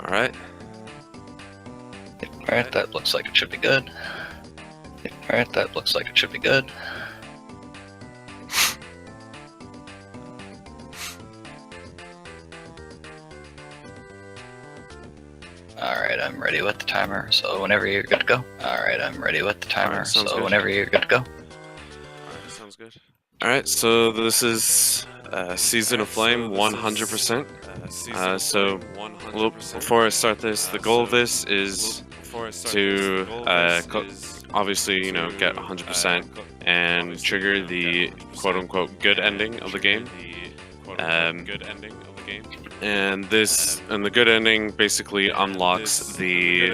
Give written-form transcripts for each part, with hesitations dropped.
Alright. Alright, that looks like it should be good. Alright, that looks like it should be good. Alright, I'm ready with the timer, so whenever you're good to go. Alright, I'm ready with the timer, Alright, so sounds good. whenever you're good to go. Alright, sounds good. Alright, so this is Season of Flame 100%. So, before I start this, the goal of this is to obviously, you know, get 100% and trigger the quote-unquote good ending of the game. And the good ending basically unlocks the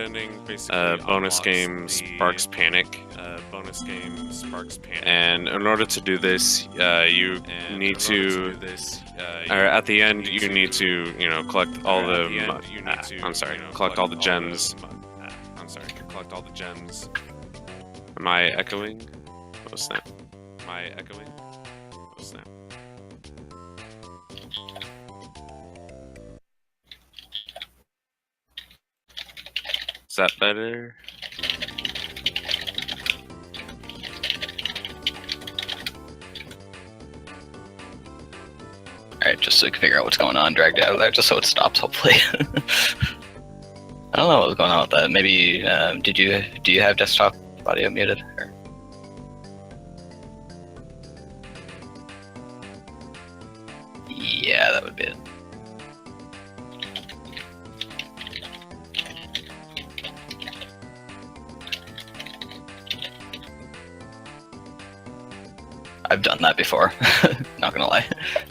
bonus game Sparks Panic. And in order to do this, you need to, or at the end, you need to, you know, collect all the. Collect all the gems. Collect all the gems. Am I echoing? Oh snap! Am I echoing? Oh snap! Is that better? Alright, just so we can figure out what's going on, dragged it out of there just so it stops, hopefully. I don't know what was going on with that. Maybe, do you have desktop audio muted? Or? Yeah, that would be it. I've done that before, not gonna lie.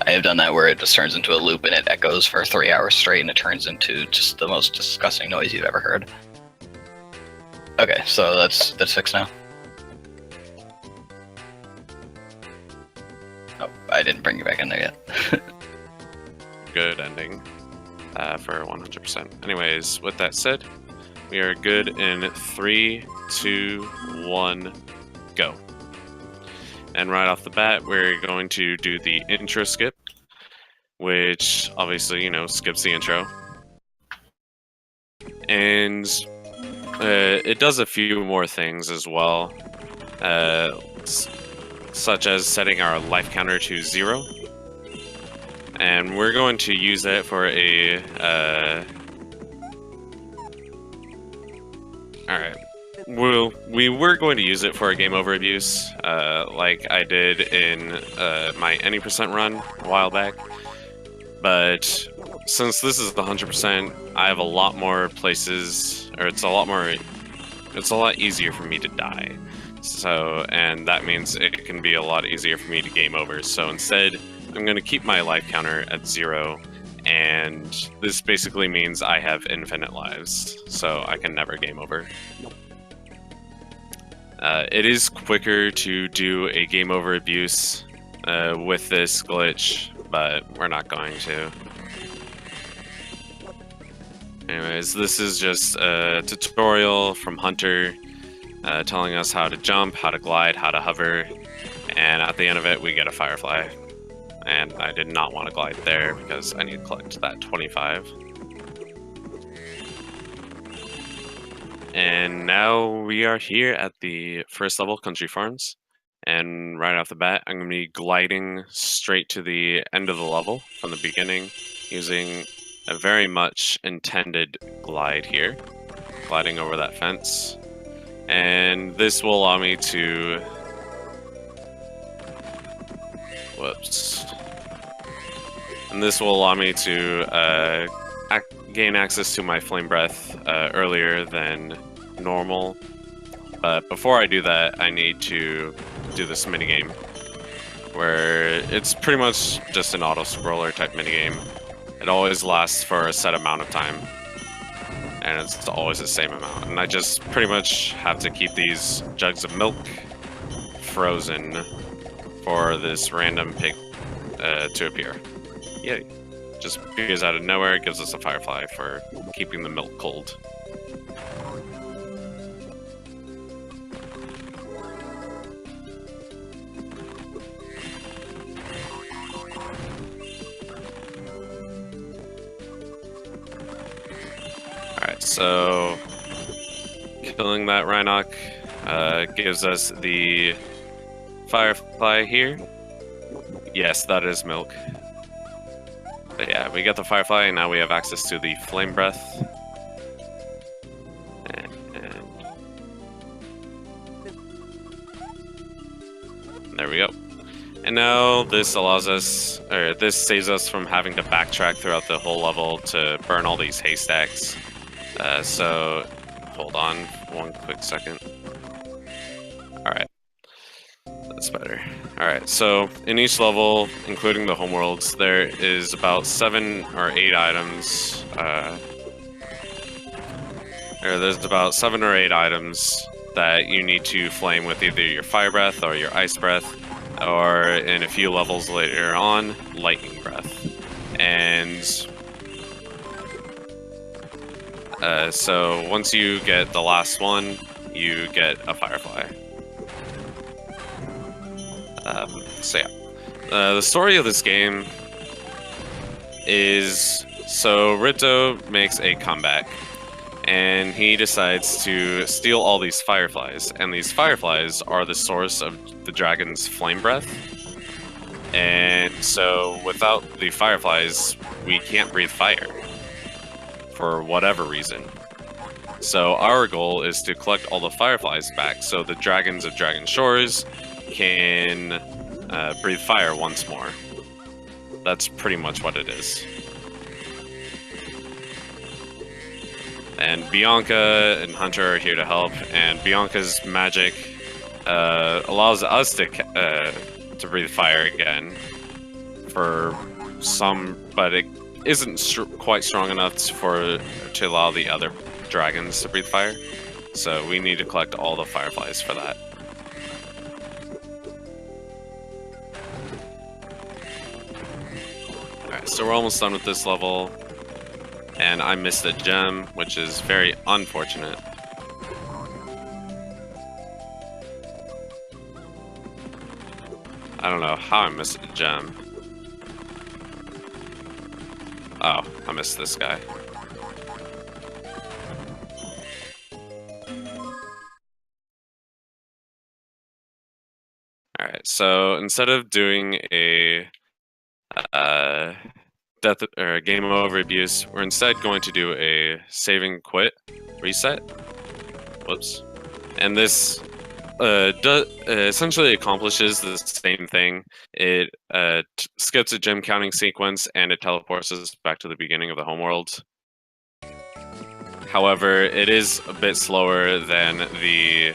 I have done that where it just turns into a loop and it echoes for 3 hours straight and it turns into just the most disgusting noise you've ever heard. Okay, so that's fixed now. Oh, I didn't bring you back in there yet. Good ending for 100%. Anyways, with that said, we are good in 3, 2, 1, go. And right off the bat, we're going to do the intro skip, which obviously, you know, skips the intro. And it does a few more things as well, such as setting our life counter to 0. And we're going to use that for a... Alright. We were going to use it for a game over abuse, like I did in my any percent run a while back. But since this is the 100%, I have a lot more places, or it's a lot easier for me to die. So, and that means it can be a lot easier for me to game over. So instead, I'm going to keep my life counter at 0. And this basically means I have infinite lives, so I can never game over. It is quicker to do a game over abuse with this glitch, but we're not going to. Anyways, this is just a tutorial from Hunter telling us how to jump, how to glide, how to hover, and at the end of it we get a firefly. And I did not want to glide there because I need to collect that 25. And now we are here at the first level, Country Farms. And right off the bat, I'm going to be gliding straight to the end of the level from the beginning, using a very much intended glide here, gliding over that fence. And this will allow me to... Whoops. And this will allow me to gain access to my flame breath earlier than normal. But before I do that, I need to do this minigame, where it's pretty much just an auto-scroller type minigame. It always lasts for a set amount of time, and it's always the same amount. And I just pretty much have to keep these jugs of milk frozen for this random pig to appear. Yay. Just appears out of nowhere, it gives us a firefly for keeping the milk cold. So, killing that Rhinoc gives us the Firefly here. Yes, that is milk. But yeah, we get the Firefly, and now we have access to the Flame Breath. And there we go. And now this allows us, or this saves us from having to backtrack throughout the whole level to burn all these haystacks. So, hold on one quick second. Alright. That's better. Alright, so in each level, including the homeworlds, there is about 7 or 8 items. There's about 7 or 8 items that you need to flame with either your Fire Breath or your Ice Breath, or in a few levels later on, Lightning Breath. And so once you get the last one, you get a Firefly. So yeah, the story of this game is, so Rito makes a comeback, and he decides to steal all these Fireflies, and these Fireflies are the source of the dragon's flame breath. And so without the Fireflies, we can't breathe fire, for whatever reason. So our goal is to collect all the Fireflies back so the dragons of Dragon Shores can breathe fire once more. That's pretty much what it is. And Bianca and Hunter are here to help, and Bianca's magic allows us to breathe fire again for some, but it isn't quite strong enough to allow the other dragons to breathe fire. So we need to collect all the Fireflies for that. Alright, so we're almost done with this level, and I missed a gem, which is very unfortunate. I don't know how I missed a gem. Oh, I missed this guy. Alright, so instead of doing a death or game over abuse, we're instead going to do a save and quit reset. Whoops. And this essentially accomplishes the same thing. It skips a gem counting sequence, and it teleports us back to the beginning of the homeworld. However, it is a bit slower than the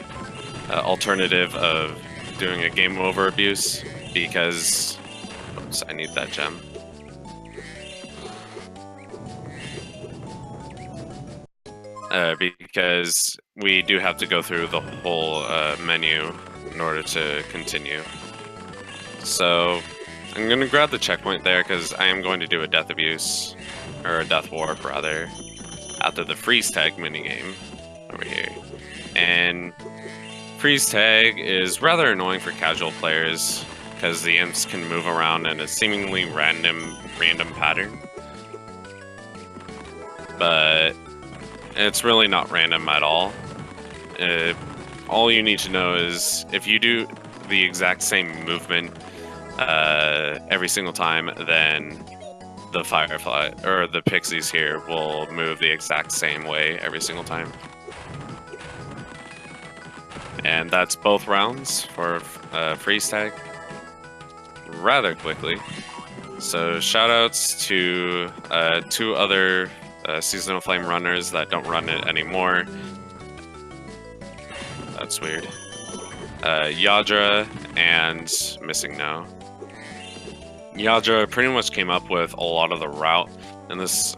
alternative of doing a game over abuse, because oops, I need that gem. Because we do have to go through the whole menu in order to continue. So I'm going to grab the checkpoint there because I am going to do a death abuse, or a death warp rather, after the freeze tag minigame over here. And freeze tag is rather annoying for casual players because the imps can move around in a seemingly random pattern. But it's really not random at all. All you need to know is if you do the exact same movement every single time, then the Firefly, or the pixies here, will move the exact same way every single time. And that's both rounds for freeze tag. Rather quickly. So shoutouts to 2 other Seasonal Flame runners that don't run it anymore. That's weird. Yadra and Missing No. Yadra pretty much came up with a lot of the route in this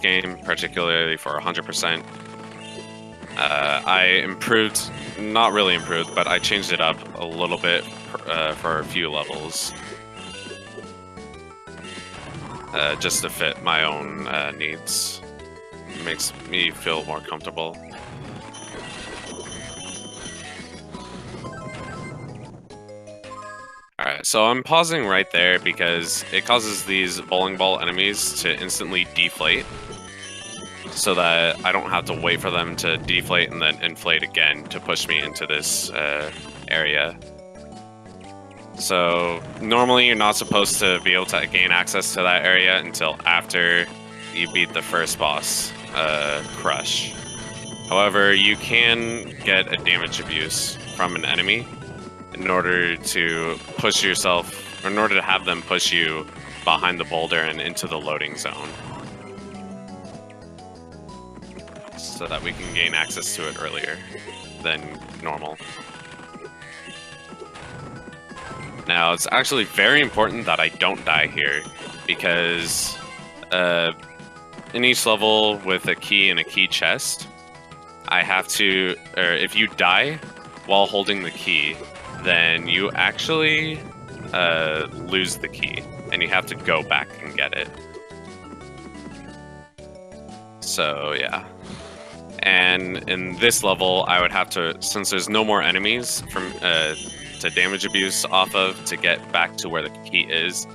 game, particularly for 100%. I improved, not really improved, but I changed it up a little bit for a few levels. Just to fit my own needs. It makes me feel more comfortable. Alright, so I'm pausing right there because it causes these bowling ball enemies to instantly deflate. so that I don't have to wait for them to deflate and then inflate again to push me into this area. So normally you're not supposed to be able to gain access to that area until after you beat the first boss, Crush. However, you can get a damage abuse from an enemy in order to push yourself, or in order to have them push you behind the boulder and into the loading zone, so that we can gain access to it earlier than normal. Now, it's actually very important that I don't die here, because in each level with a key and a key chest, I have to, or if you die while holding the key, then you actually lose the key, and you have to go back and get it. So, yeah. And in this level, I would have to, since there's no more enemies from to damage abuse off of to get back to where the key is,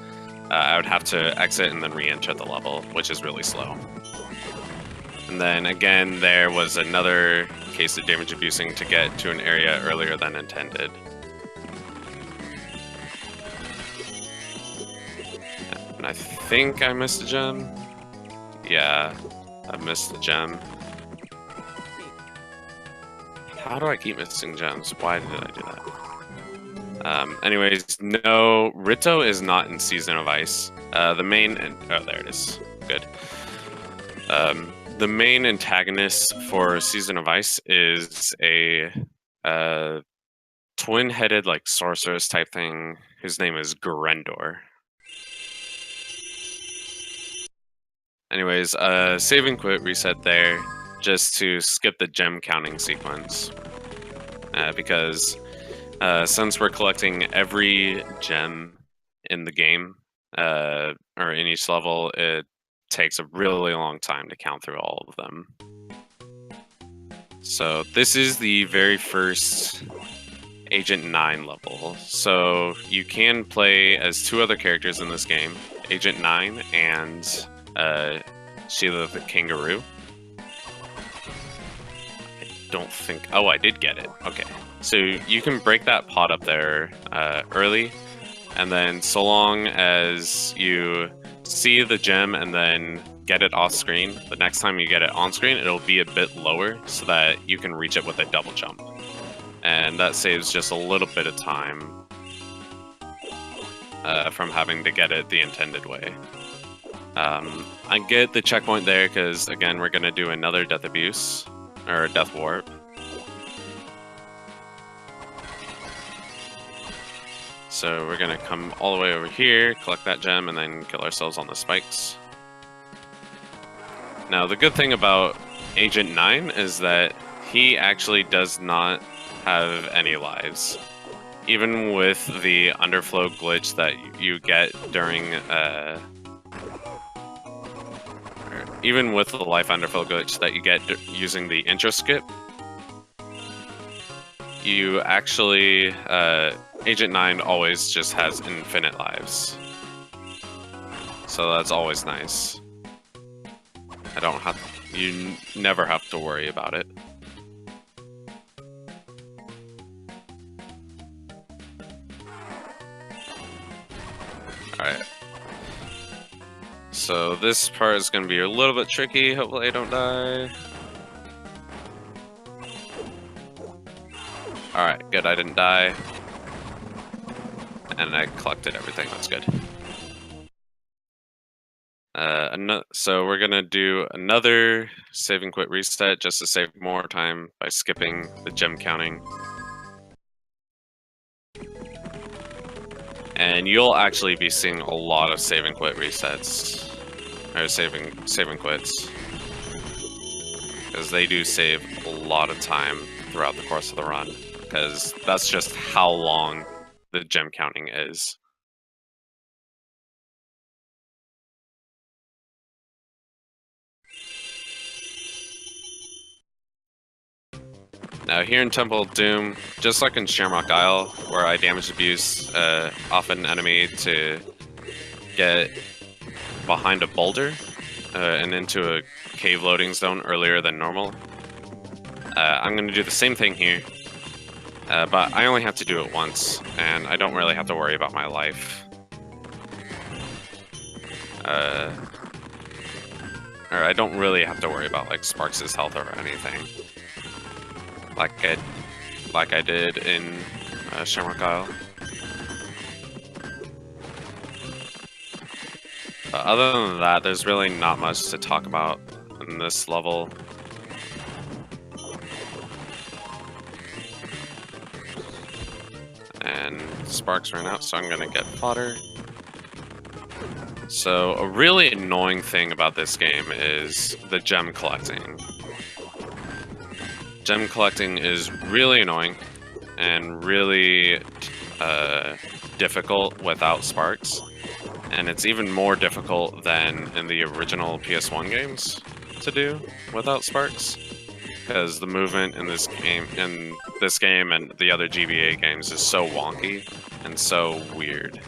I would have to exit and then re-enter the level, which is really slow. And then again, there was another case of damage abusing to get to an area earlier than intended. And I think I missed a gem. Yeah, I missed a gem. How do I keep missing gems? Why did I do that? Anyways, no, Rito is not in Season of Ice. The main... Oh, there it is. Good. The main antagonist for Season of Ice is a twin-headed, like, sorceress type thing. His name is Grendor. Anyways, save and quit reset there just to skip the gem counting sequence. Because since we're collecting every gem in the game, or in each level, it takes a really long time to count through all of them. So this is the very first Agent 9 level. So you can play as two other characters in this game, Agent 9 and Sheila the Kangaroo. I don't think... Oh, I did get it. Okay. So you can break that pot up there early, and then so long as you see the gem and then get it off screen, the next time you get it on screen, it'll be a bit lower so that you can reach it with a double jump. And that saves just a little bit of time from having to get it the intended way. I get the checkpoint there because, again, we're going to do another Death Abuse, or Death Warp. So we're going to come all the way over here, collect that gem, and then kill ourselves on the spikes. Now, the good thing about Agent 9 is that he actually does not have any lives. Even with the underflow glitch that you get during... even with the life underflow glitch that you get using the intro skip, you actually... Agent 9 always just has infinite lives. So that's always nice. I don't have... You never have to worry about it. Alright. So this part is going to be a little bit tricky. Hopefully I don't die. Alright, good, I didn't die. And I collected everything, that's good. So we're going to do another save and quit reset just to save more time by skipping the gem counting. And you'll actually be seeing a lot of save and quit resets. Or save and quits. Because they do save a lot of time throughout the course of the run. Because that's just how long the gem counting is. Now here in Temple of Doom, just like in Shamrock Isle, where I damage abuse off an enemy to get behind a boulder, and into a cave loading zone earlier than normal. I'm going to do the same thing here, but I only have to do it once, and I don't really have to worry about my life. Or I don't really have to worry about like Sparks' health or anything, like I did in Shamrock Isle. But other than that, there's really not much to talk about in this level. And Sparks ran out, so I'm gonna get fodder. So a really annoying thing about this game is the gem collecting. Gem collecting is really annoying and really difficult without Sparks. And it's even more difficult than in the original PS1 games to do without Sparks. Because the movement in this game and the other GBA games is so wonky and so weird.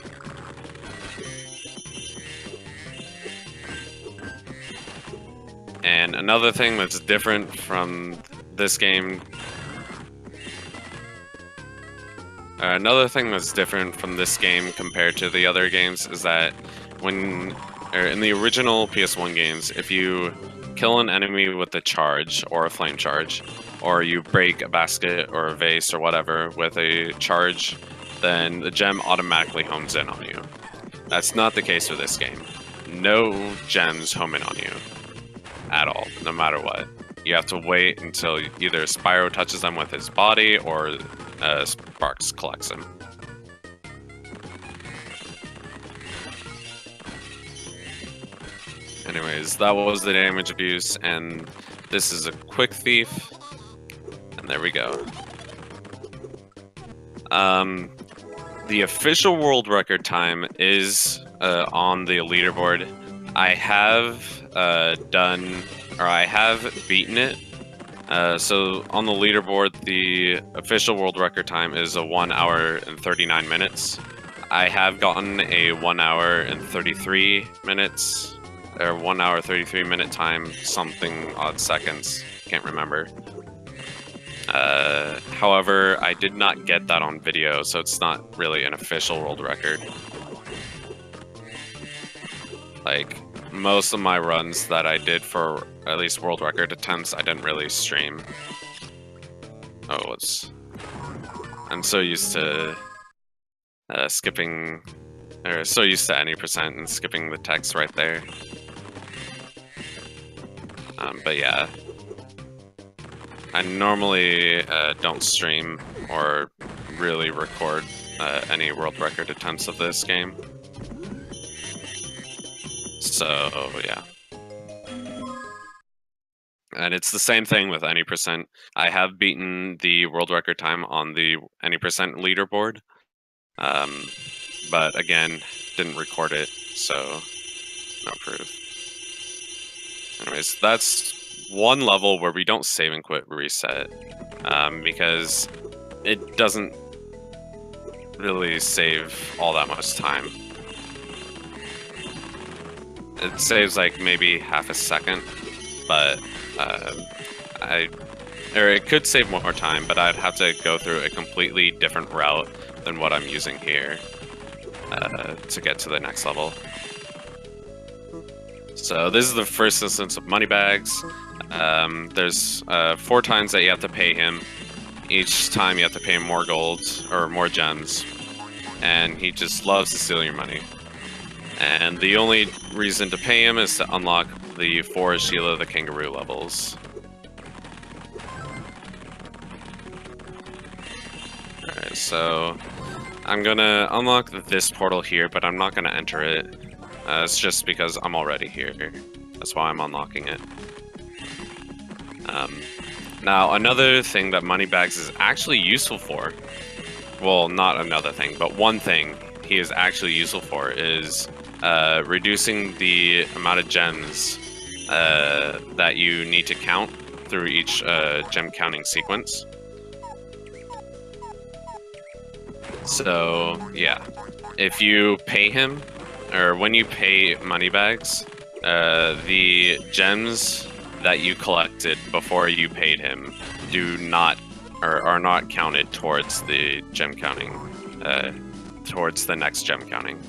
And another thing that's different from this game... Another thing that's different from this game compared to the other games is that in the original PS1 games, if you kill an enemy with a charge or a flame charge, or you break a basket or a vase or whatever with a charge, then the gem automatically homes in on you. That's not the case with this game. No gems home in on you. At all, no matter what. You have to wait until either Spyro touches them with his body or Sparks collects them. Anyways, that was the damage abuse, and this is a quick thief. And there we go. The official world record time is on the leaderboard. I have I have beaten it. So on the leaderboard, the official world record time is a 1 hour and 39 minutes. I have gotten a 1 hour and 33 minutes, or 1 hour 33 minute time, something odd seconds, can't remember. However, I did not get that on video, so it's not really an official world record. Like, most of my runs that I did for at least world record attempts, I didn't really stream. I'm so used to skipping, or so used to any percent and skipping the text right there. But yeah, I normally don't stream or really record any world record attempts of this game. So, yeah. And it's the same thing with any percent. I have beaten the world record time on the any percent leaderboard. But again, didn't record it, so no proof. Anyways, that's one level where we don't save and quit reset, because it doesn't really save all that much time. It saves like maybe half a second, but it could save more time, but I'd have to go through a completely different route than what I'm using here to get to the next level. So this is the first instance of moneybags. There's 4 times that you have to pay him. Each time you have to pay him more gold, or more gems, and he just loves to steal your money. And the only reason to pay him is to unlock the 4 Sheila the Kangaroo levels. Alright, so I'm gonna unlock this portal here, but I'm not gonna enter it. It's just because I'm already here. That's why I'm unlocking it. Now, another thing that Moneybags is actually useful for, well, not another thing, but one thing he is actually useful for is reducing the amount of gems that you need to count through each gem counting sequence. So, yeah. If you pay him, or when you pay Moneybags, the gems that you collected before you paid him do not, or are not counted towards the gem counting, towards the next gem counting.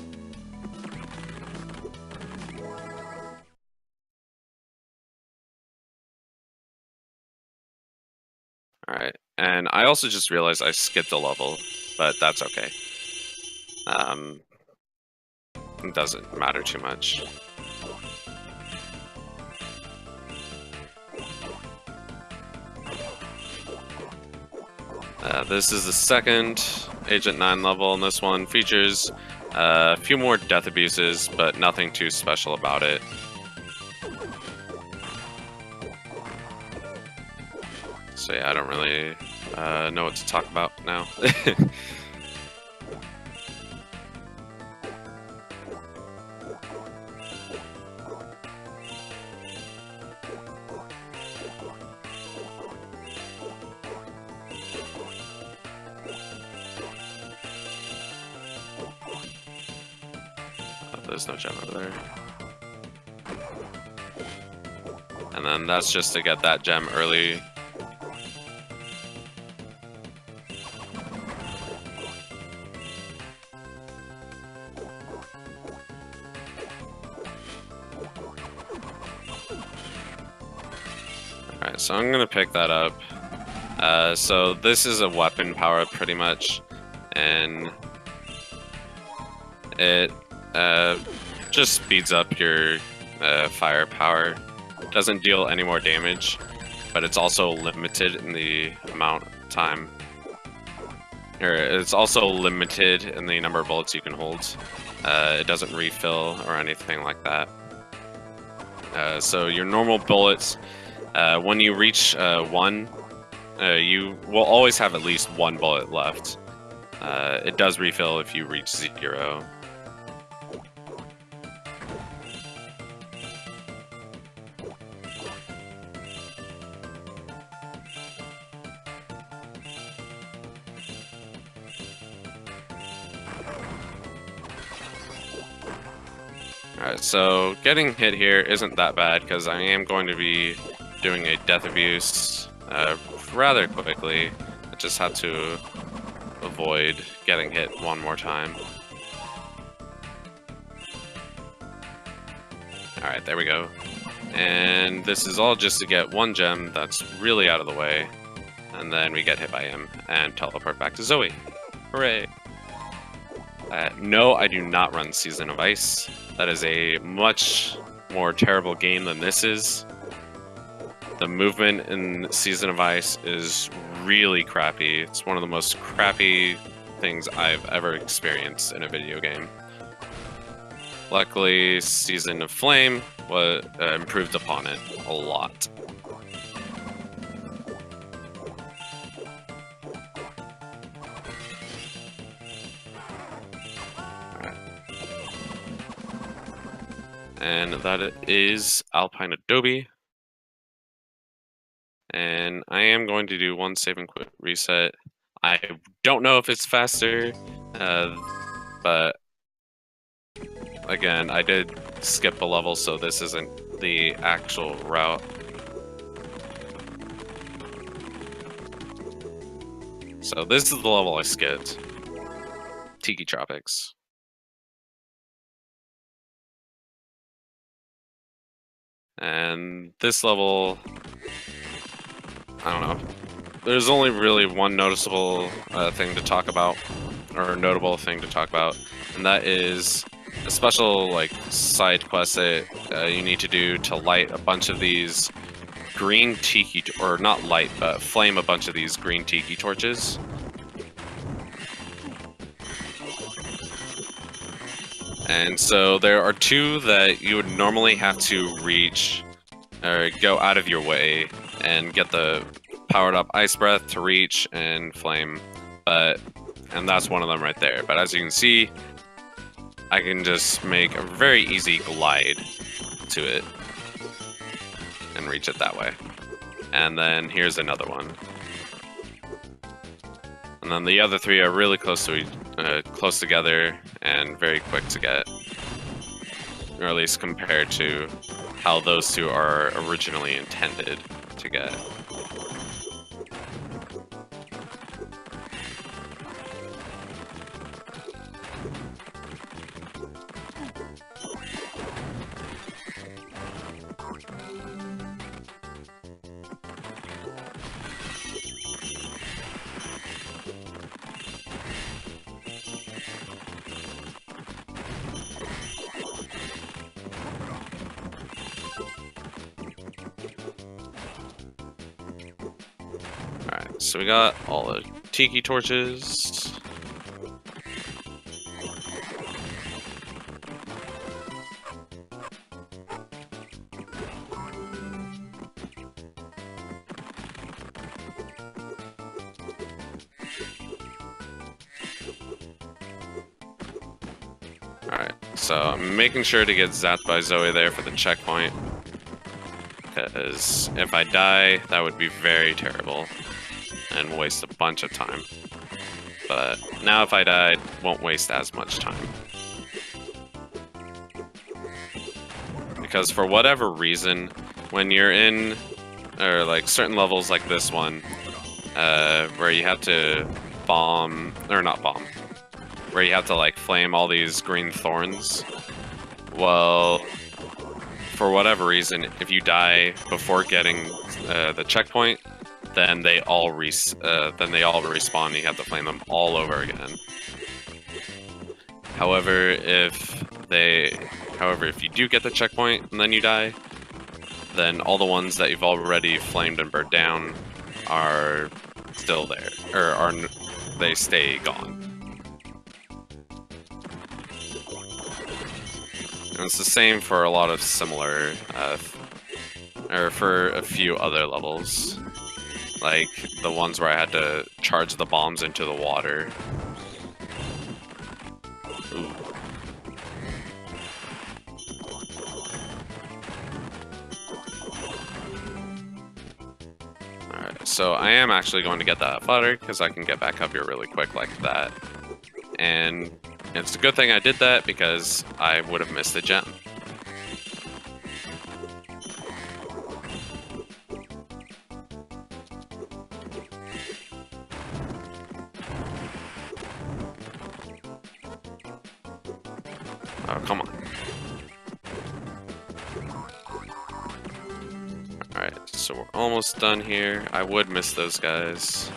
Alright, and I also just realized I skipped a level, but that's okay. It doesn't matter too much. This is the second Agent 9 level, and this one features a few more death abuses, but nothing too special about it. So yeah, I don't really know what to talk about now. There's no gem over there. And then that's just to get that gem early. Alright, so I'm gonna pick that up. So this is a weapon power-up pretty much, and it just speeds up your firepower. Doesn't deal any more damage, but it's also limited in the amount of time. Or it's also limited in the number of bullets you can hold. It doesn't refill or anything like that. So your normal bullets, when you reach 1, you will always have at least 1 bullet left. It does refill if you reach 0. Alright, so getting hit here isn't that bad because I am going to be doing a death abuse rather quickly. I just had to avoid getting hit one more time. Alright, there we go. And this is all just to get 1 gem that's really out of the way. And then we get hit by him and teleport back to Zoe. Hooray! No, I do not run Season of Ice. That is a much more terrible game than this is. The movement in Season of Ice is really crappy. It's one of the most crappy things I've ever experienced in a video game. Luckily, Season of Flame was improved upon it a lot. And that is Alpine Adobe. And I am going to do 1 save and quit reset. I don't know if it's faster, but again, I did skip a level, so this isn't the actual route. So this is the level I skipped. Tiki Tropics. And this level, I don't know. There's only really one noticeable thing to talk about, or notable thing to talk about, and that is a special like side quest that you need to do to light a bunch of these green tiki, or not light, but flame a bunch of these green tiki torches. And so there are 2 that you would normally have to reach, or go out of your way, and get the powered up Ice Breath to reach and Flame. And that's one of them right there. But as you can see, I can just make a very easy glide to it and reach it that way. And then here's another one. And then the other 3 are really close together and very quick to get. or at least compared to how those two are originally intended to get. Alright, so we got all the tiki torches. Alright, so I'm making sure to get zapped by Zoe there for the checkpoint. Because if I die, that would be very terrible and waste a bunch of time. But now if I die, it won't waste as much time. Because for whatever reason, when you're in, or like certain levels like this one, where you have to bomb, or not bomb, where you have to like flame all these green thorns, well, for whatever reason, if you die before getting the checkpoint, then they all respawn. And you have to flame them all over again. However, if you do get the checkpoint and then you die, then all the ones that you've already flamed and burnt down are still there, or they stay gone. And it's the same for a lot of similar, or for a few other levels. Like the ones where I had to charge the bombs into the water. Ooh. Alright, so I am actually going to get that fodder, because I can get back up here really quick like that. And it's a good thing I did that, because I would have missed the gem. Oh, come on. Alright, so we're almost done here. I would miss those guys.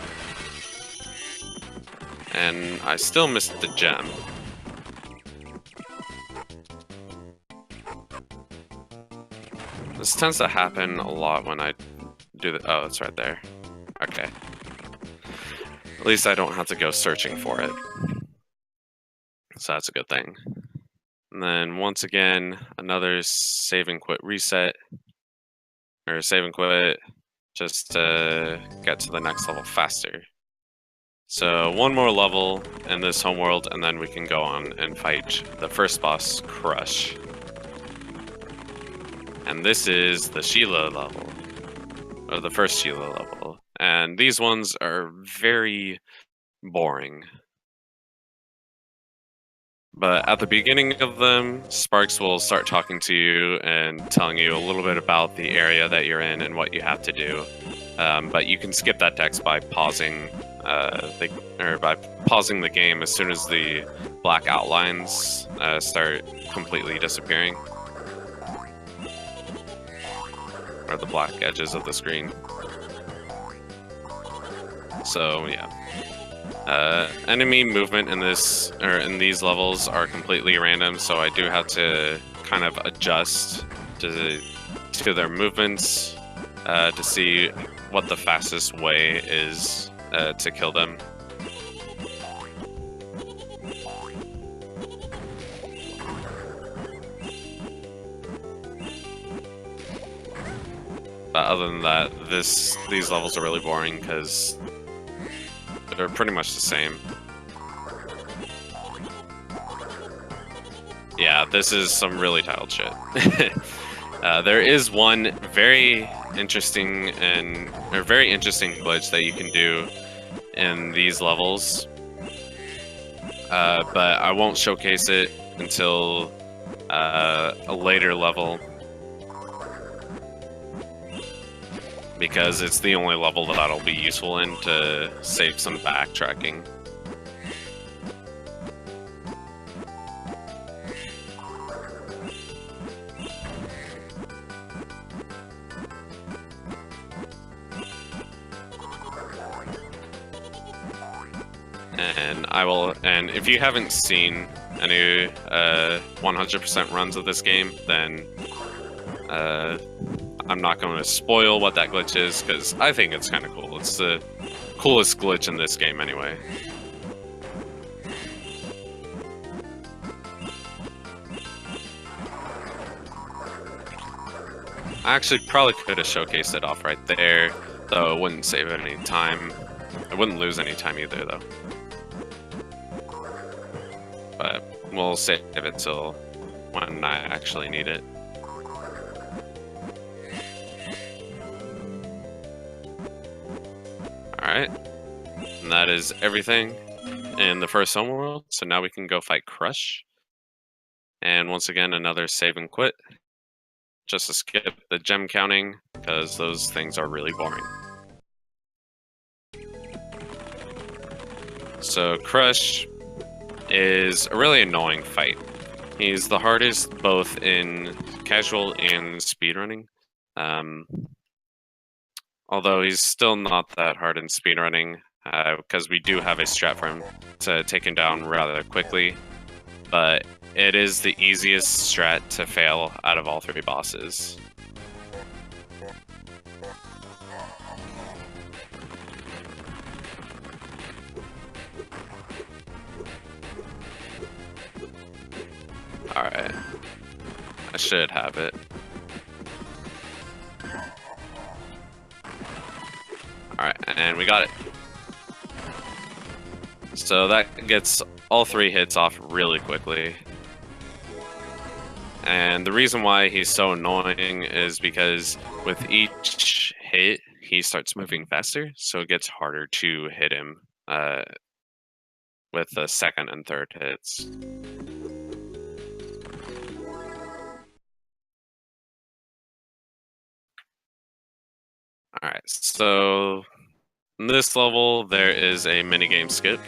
And I still missed the gem. This tends to happen a lot when I do the— oh, it's right there. Okay. At least I don't have to go searching for it. So that's a good thing. And then once again, another save and quit reset. Or save and quit just to get to the next level faster. So one more level in this homeworld, and then we can go on and fight the first boss, Crush. And this is the Sheila level, or the first Sheila level. And these ones are very boring. But at the beginning of them, Sparks will start talking to you and telling you a little bit about the area that you're in and what you have to do. But you can skip that text by pausing the game as soon as the black outlines start completely disappearing, or the black edges of the screen. So yeah. Enemy movement in these levels are completely random, so I do have to kind of adjust to their movements to see what the fastest way is to kill them. But other than that, these levels are really boring because they're pretty much the same. Yeah, this is some really tiled shit. There is one very interesting glitch that you can do in these levels, but I won't showcase it until a later level, because it's the only level that'll be useful in to save some backtracking. And if you haven't seen any 100% runs of this game, then I'm not going to spoil what that glitch is, because I think it's kind of cool. It's the coolest glitch in this game anyway. I actually probably could have showcased it off right there, though it wouldn't save any time. I wouldn't lose any time either, though. But we'll save it till when I actually need it. Alright, and that is everything in the first homeworld, so now we can go fight Crush. And once again, another save and quit, just to skip the gem counting, because those things are really boring. So Crush is a really annoying fight. He's the hardest both in casual and speedrunning. Although he's still not that hard in speedrunning, because we do have a strat for him to take him down rather quickly. But it is the easiest strat to fail out of all 3 bosses. Alright. I should have it. Alright, and we got it. So that gets all 3 hits off really quickly. And the reason why he's so annoying is because with each hit, he starts moving faster, so it gets harder to hit him with the second and third hits. Alright, so in this level there is a minigame skip,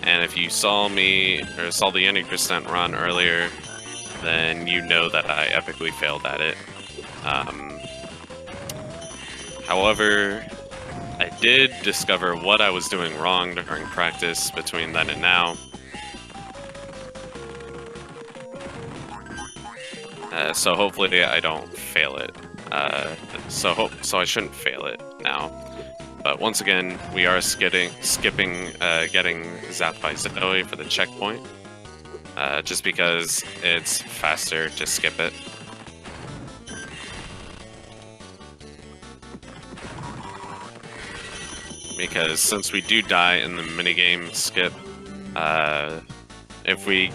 and if you saw me, or saw the any percent run earlier, then you know that I epically failed at it. However, I did discover what I was doing wrong during practice between then and now. So hopefully I don't fail it. So I shouldn't fail it now. But once again, we are skipping getting zapped by Zoe for the checkpoint, just because it's faster to skip it. Because since we do die in the minigame skip, if we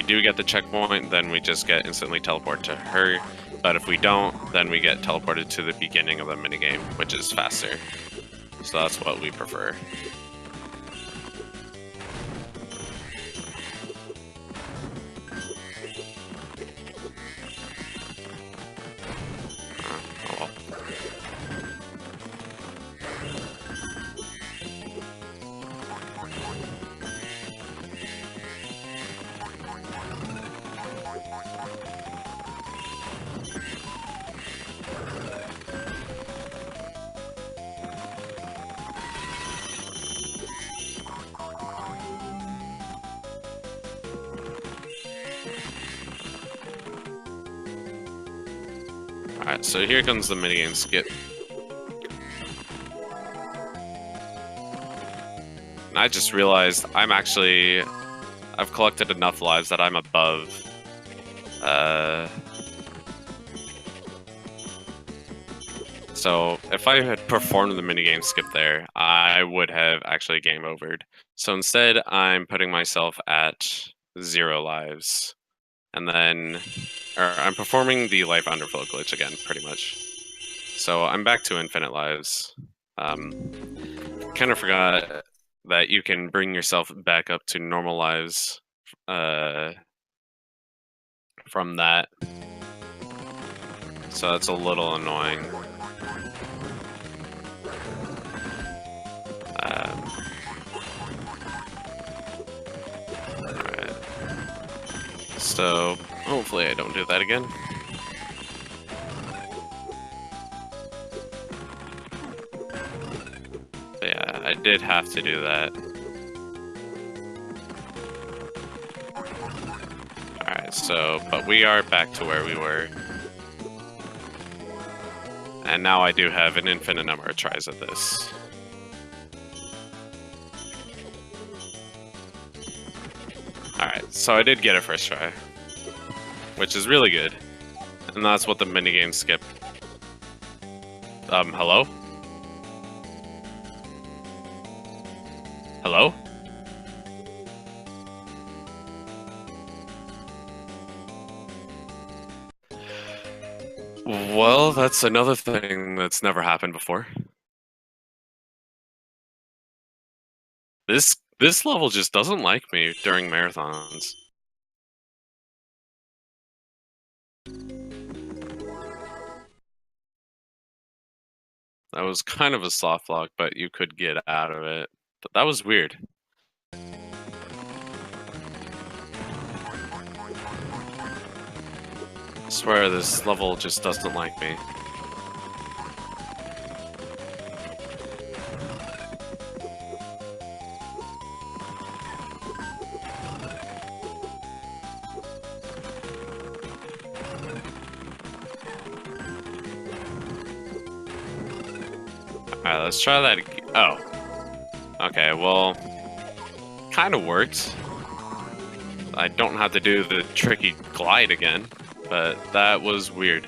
do get the checkpoint, then we just get instantly teleported to her. But if we don't, then we get teleported to the beginning of the minigame, which is faster. So that's what we prefer. Oh well. Alright, so here comes the minigame skip. And I just realized I've collected enough lives that I'm above. So if I had performed the minigame skip there, I would have actually game overed. So instead, I'm putting myself at 0 lives. And then I'm performing the life underflow glitch again, pretty much. So I'm back to infinite lives. Kind of forgot that you can bring yourself back up to normal lives from that. So that's a little annoying. Alright. So, hopefully I don't do that again. But yeah, I did have to do that. Alright, so, but we are back to where we were. And now I do have an infinite number of tries at this. Alright, so I did get it first try, which is really good. And that's what the minigame skip. Hello? Hello? Well, that's another thing that's never happened before. This level just doesn't like me during marathons. That was kind of a soft lock, but you could get out of it. But that was weird. I swear this level just doesn't like me. Alright, let's try that again. Oh. Okay, well, kind of worked. I don't have to do the tricky glide again, but that was weird.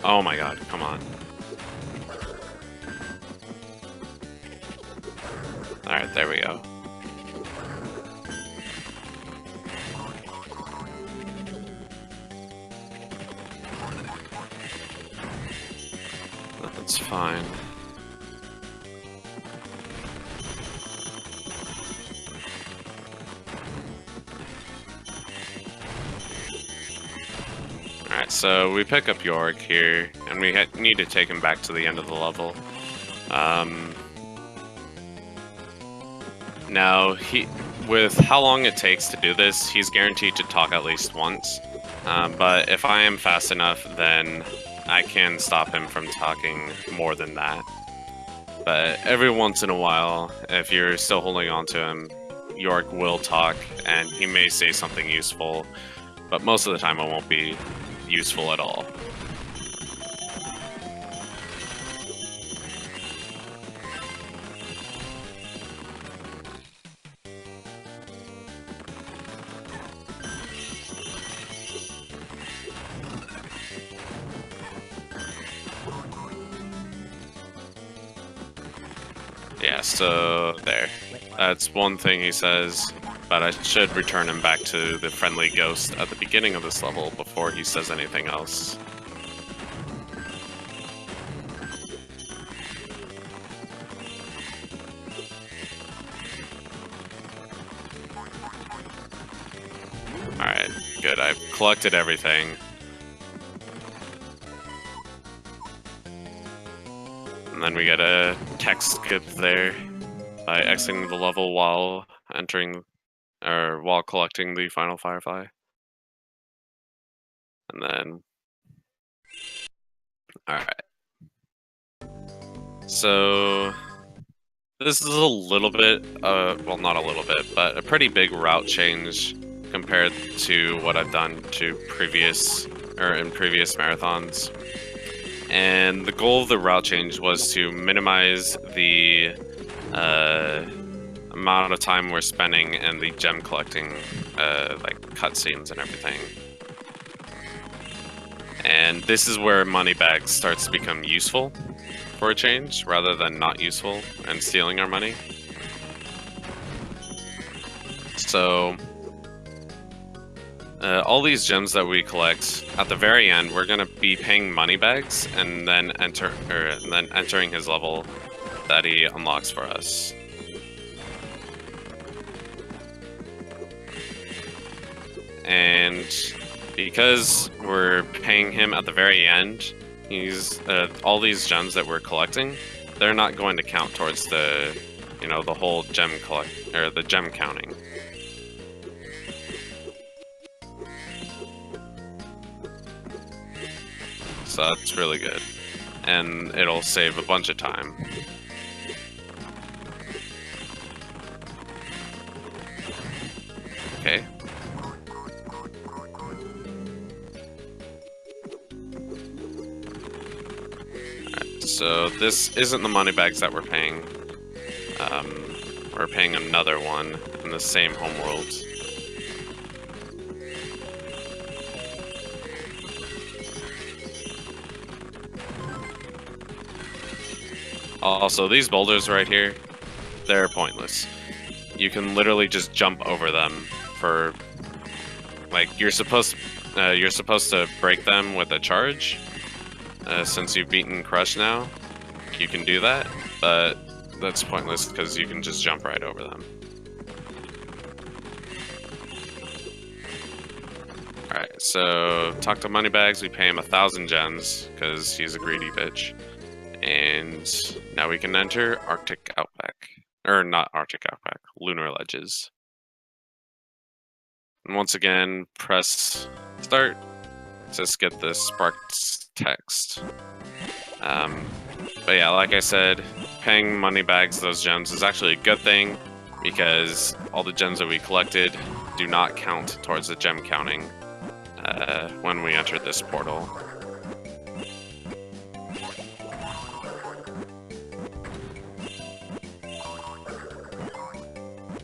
Oh my god, come on. Alright, there we go. That's fine. Alright, so we pick up Yorick here, and we need to take him back to the end of the level. Now, with how long it takes to do this, he's guaranteed to talk at least once. But if I am fast enough, then I can stop him from talking more than that. But every once in a while, if you're still holding on to him, Yorick will talk, and he may say something useful, but most of the time it won't be useful at all. Yeah, so there. That's one thing he says, but I should return him back to the friendly ghost at the beginning of this level before he says anything else. Alright, good. I've collected everything. And then we get a text skip there by exiting the level while while collecting the final Firefly. And then, alright. So, this is a little bit, well, not a little bit, but a pretty big route change compared to what I've done in previous marathons. And the goal of the route change was to minimize the amount of time we're spending in the gem collecting, like cutscenes and everything. And this is where money bags starts to become useful for a change, rather than not useful and stealing our money. So, all these gems that we collect, at the very end, we're gonna be paying money bags and then entering his level that he unlocks for us. and because we're paying him at the very end, he's all these gems that we're collecting, they're not going to count towards the, the whole gem the gem counting. So that's really good, and it'll save a bunch of time. Okay. Alright, so this isn't the money bags that we're paying. We're paying another one in the same homeworld. Also, these boulders right here, they're pointless. You can literally just jump over them for, like, you're supposed to break them with a charge. Since you've beaten Crush now, you can do that, but that's pointless because you can just jump right over them. Alright, so talk to Moneybags, we pay him 1,000 gems because he's a greedy bitch. And now we can enter Arctic Outback. Or not Arctic Outback, Lunar Ledges. And once again, press start to get the sparked text. But yeah, like I said, paying Moneybags those gems is actually a good thing because all the gems that we collected do not count towards the gem counting when we enter this portal.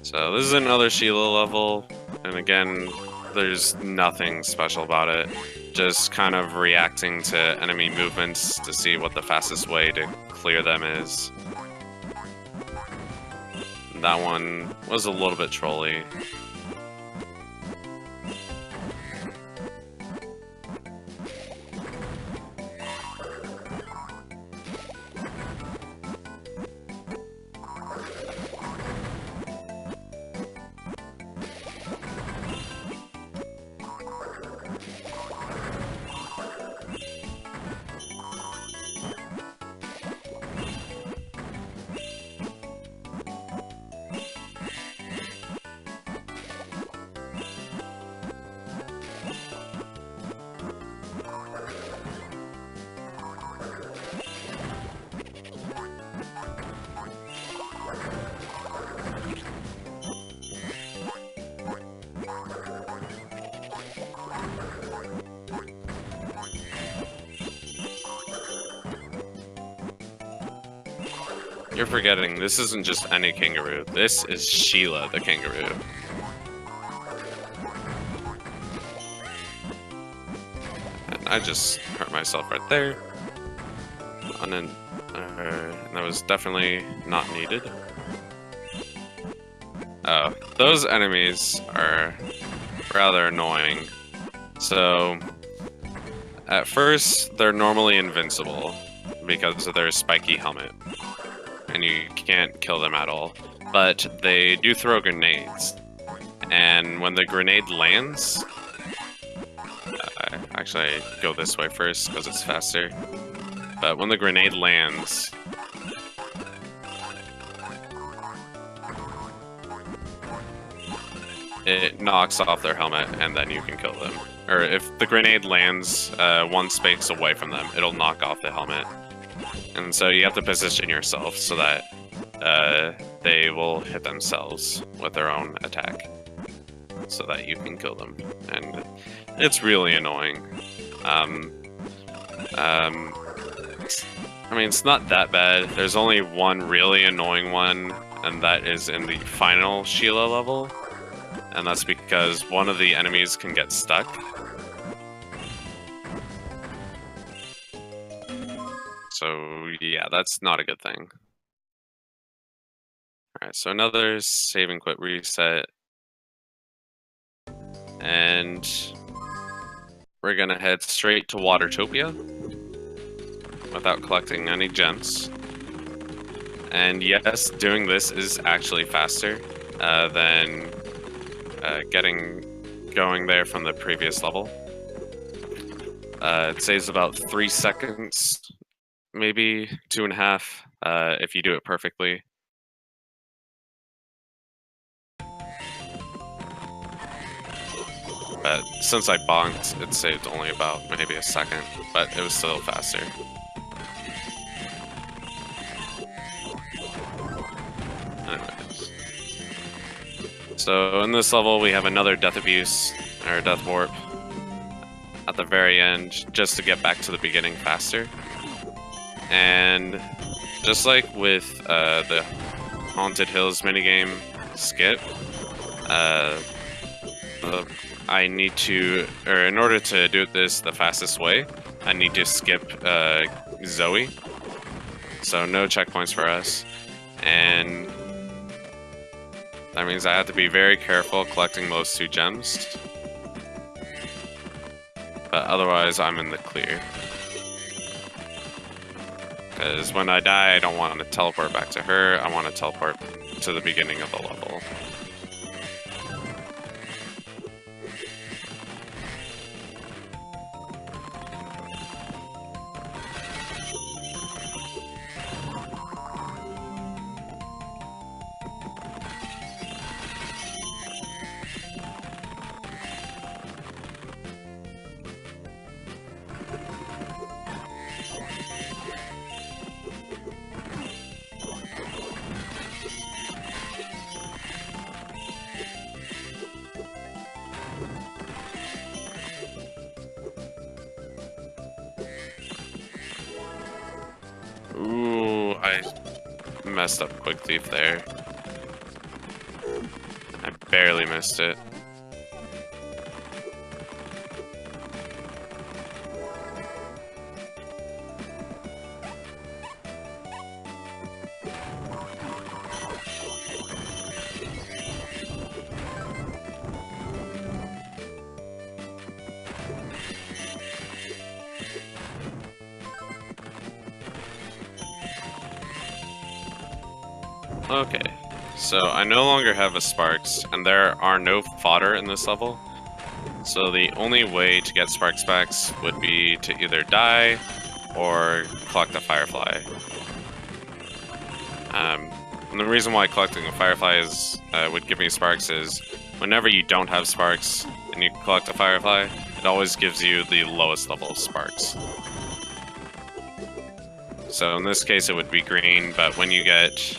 So this is another Sheila level, and again, there's nothing special about it. Just kind of reacting to enemy movements to see what the fastest way to clear them is. That one was a little bit trolly. You're forgetting, this isn't just any kangaroo. This is Sheila the kangaroo. And I just hurt myself right there. And then, that was definitely not needed. Oh, those enemies are rather annoying. So, at first, they're normally invincible because of their spiky helmet. And you can't kill them at all. But they do throw grenades. And when the grenade lands... actually, I go this way first because it's faster. But when the grenade lands... it knocks off their helmet and then you can kill them. Or if the grenade lands one space away from them, it'll knock off the helmet. And so you have to position yourself so that they will hit themselves with their own attack so that you can kill them. And it's really annoying. I mean, it's not that bad. There's only one really annoying one, and that is in the final Sheila level. And that's because one of the enemies can get stuck. So yeah, that's not a good thing. Alright, so another save and quit reset. And we're gonna head straight to Watertopia without collecting any gems. And yes, doing this is actually faster than getting going there from the previous level. It saves about 3 seconds, maybe 2.5, if you do it perfectly. But since I bonked, it saved only about maybe a second, but it was still faster. Anyways. So in this level, we have another death abuse, or death warp, at the very end, just to get back to the beginning faster. And just like with the Haunted Hills minigame skip, I need to, or in order to do this the fastest way, I need to skip Zoe. So no checkpoints for us. And that means I have to be very careful collecting those 2 gems. But otherwise, I'm in the clear. Because when I die, I don't want to teleport back to her, I want to teleport to the beginning of the level. Ooh, I messed up Quick Thief there. I barely missed it. Okay, so I no longer have a Sparks, and there are no fodder in this level. So the only way to get Sparks back would be to either die or collect a Firefly. And the reason why collecting a Firefly would give me Sparks is whenever you don't have Sparks and you collect a Firefly, it always gives you the lowest level of Sparks. So in this case it would be green, but when you get,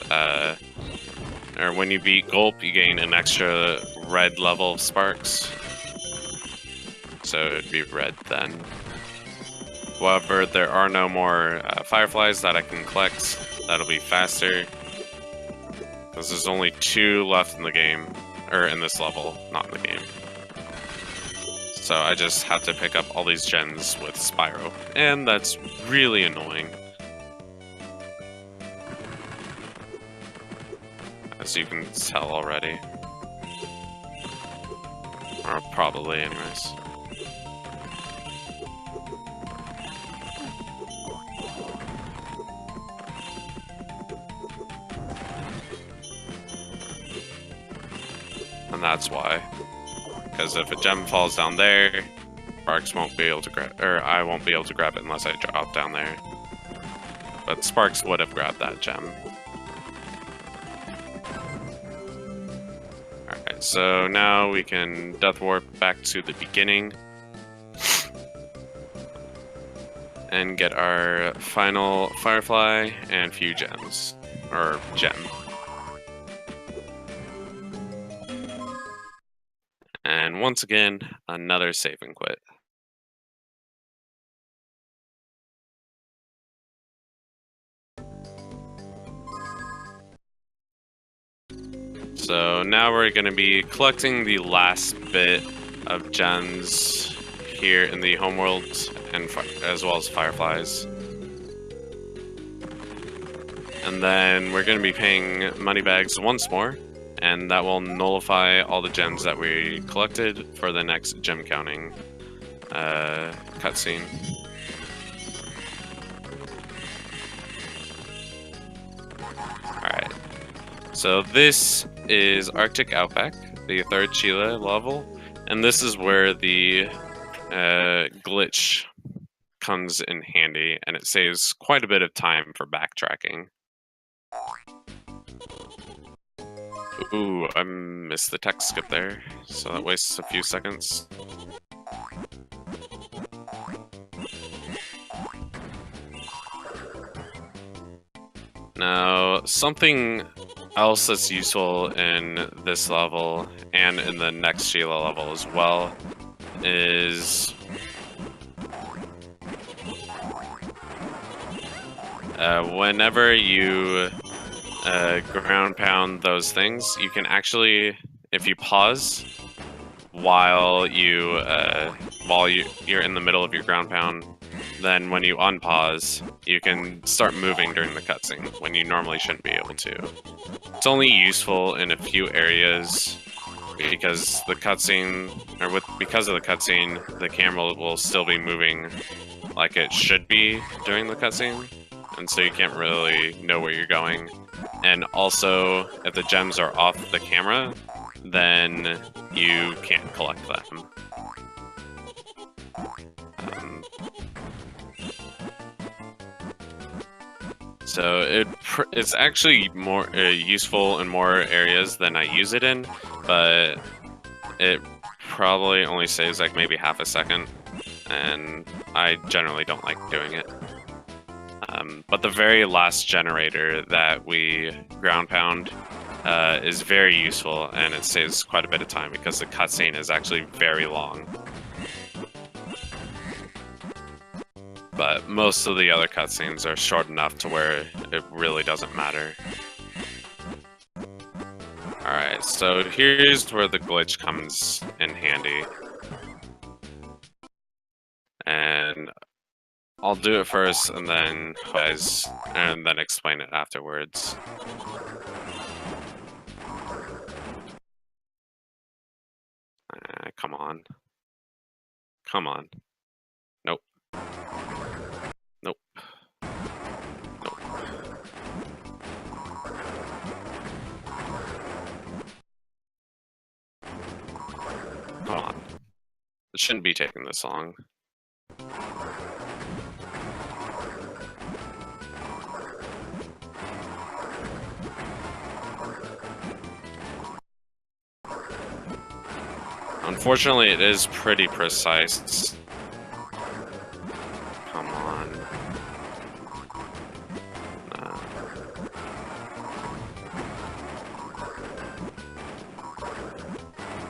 or when you beat Gulp, you gain an extra red level of Sparks. So it would be red then. However, there are no more Fireflies that I can collect. That'll be faster. Because there's only 2 left in the game, or in this level, not in the game. So I just have to pick up all these gens with Spyro, and that's really annoying. As you can tell already. Or probably, anyways. And that's why. Because if a gem falls down there, Sparks won't be able to grab, or I won't be able to grab it unless I drop down there. But Sparks would have grabbed that gem. Alright, so now we can Death Warp back to the beginning. And get our final Firefly and few gems. Or gem. And once again, another save and quit. So now we're going to be collecting the last bit of gems here in the homeworld, and as well as Fireflies. And then we're going to be paying moneybags once more, and that will nullify all the gems that we collected for the next gem counting cutscene. Alright, so this is Arctic Outback, the 3rd Sheila level, And this is where the glitch comes in handy, and it saves quite a bit of time for backtracking. Ooh, I missed the text skip there, so that wastes a few seconds. Now, something else that's useful in this level, and in the next Sheila level as well, is whenever you ground pound those things, you can actually, if you pause while you're in the middle of your ground pound, then when you unpause, you can start moving during the cutscene when you normally shouldn't be able to. It's only useful in a few areas because because of the cutscene, the camera will still be moving like it should be during the cutscene, and so you can't really know where you're going. And also, if the gems are off the camera, then you can't collect them. So it's actually more useful in more areas than I use it in, but it probably only saves like maybe half a second, and I generally don't like doing it. But the very last generator that we ground pound is very useful, and it saves quite a bit of time because the cutscene is actually very long. But most of the other cutscenes are short enough to where it really doesn't matter. Alright, so here's where the glitch comes in handy. And I'll do it first and then explain it afterwards. Come on. Come on. Nope. Nope. Nope. Come on. It shouldn't be taking this long. Unfortunately, it is pretty precise. Come on.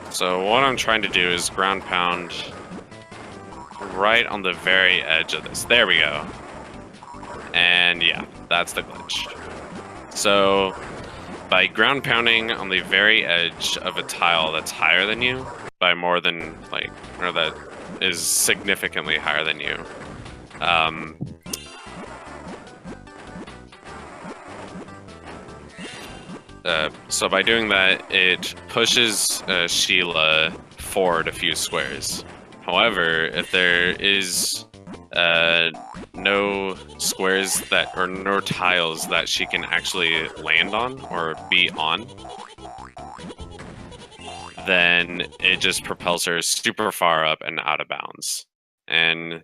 So what I'm trying to do is ground pound right on the very edge of this. There we go. And yeah, that's the glitch. So by ground pounding on the very edge of a tile that's higher than you, by more than, or that is significantly higher than you, so by doing that, it pushes Sheila forward a few squares. However, if there is no squares or no tiles that she can actually land on or be on, then it just propels her super far up and out of bounds. And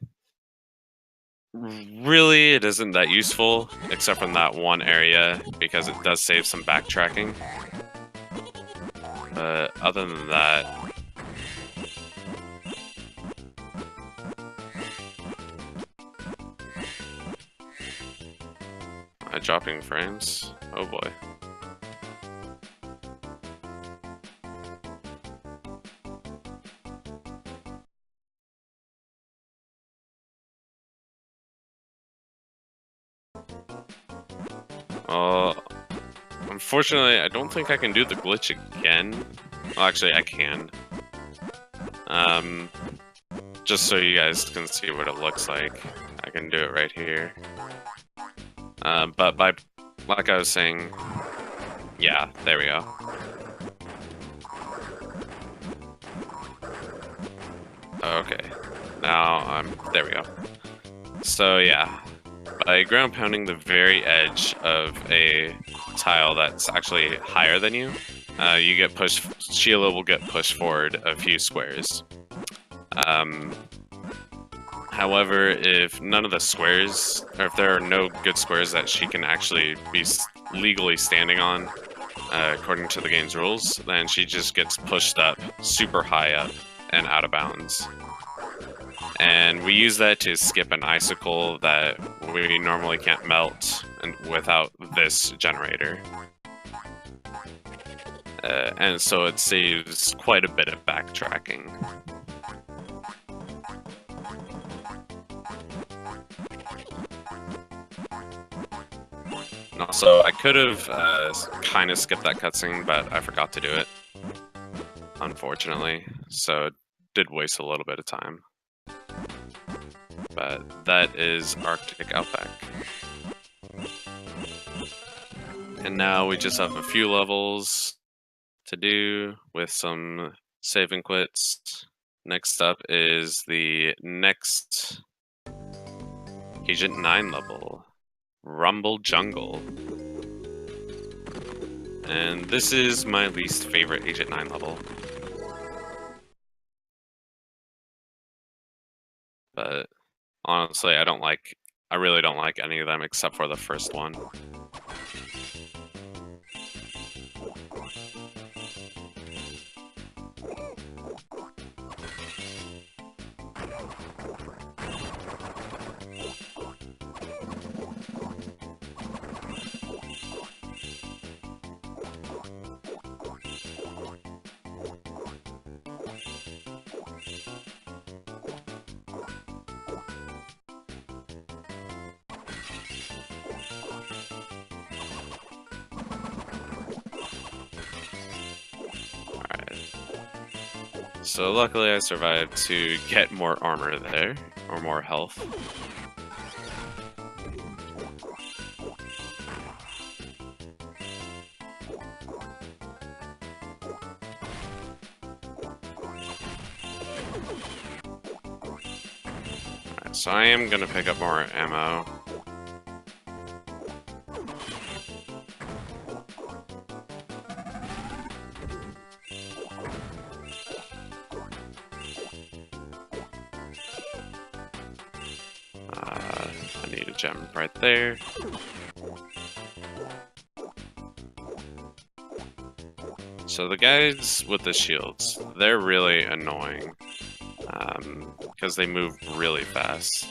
really, it isn't that useful, except from that one area, because it does save some backtracking. But other than that... dropping frames? Oh boy. Unfortunately, I don't think I can do the glitch again. Well, actually, I can. Just so you guys can see what it looks like, I can do it right here. But like I was saying, yeah, there we go. Okay, now there we go. So yeah, by ground pounding the very edge of a tile that's actually higher than you, you get pushed. Sheila will get pushed forward a few squares. However, if none of the squares, or if there are no good squares that she can actually be legally standing on, according to the game's rules, then she just gets pushed up, super high up, and out of bounds. And we use that to skip an icicle that we normally can't melt without this generator. And so it saves quite a bit of backtracking. And also, I could have kind of skipped that cutscene, but I forgot to do it, unfortunately. So it did waste a little bit of time. But that is Arctic Outback. And now we just have a few levels to do with some save and quits. Next up is the next Agent 9 level, Rumble Jungle. And this is my least favorite Agent 9 level. But honestly, I really don't like any of them except for the first one. So luckily I survived to get more armor there, or more health. Alright, so I am gonna pick up more ammo. I need a gem right there. So the guys with the shields, they're really annoying because they move really fast.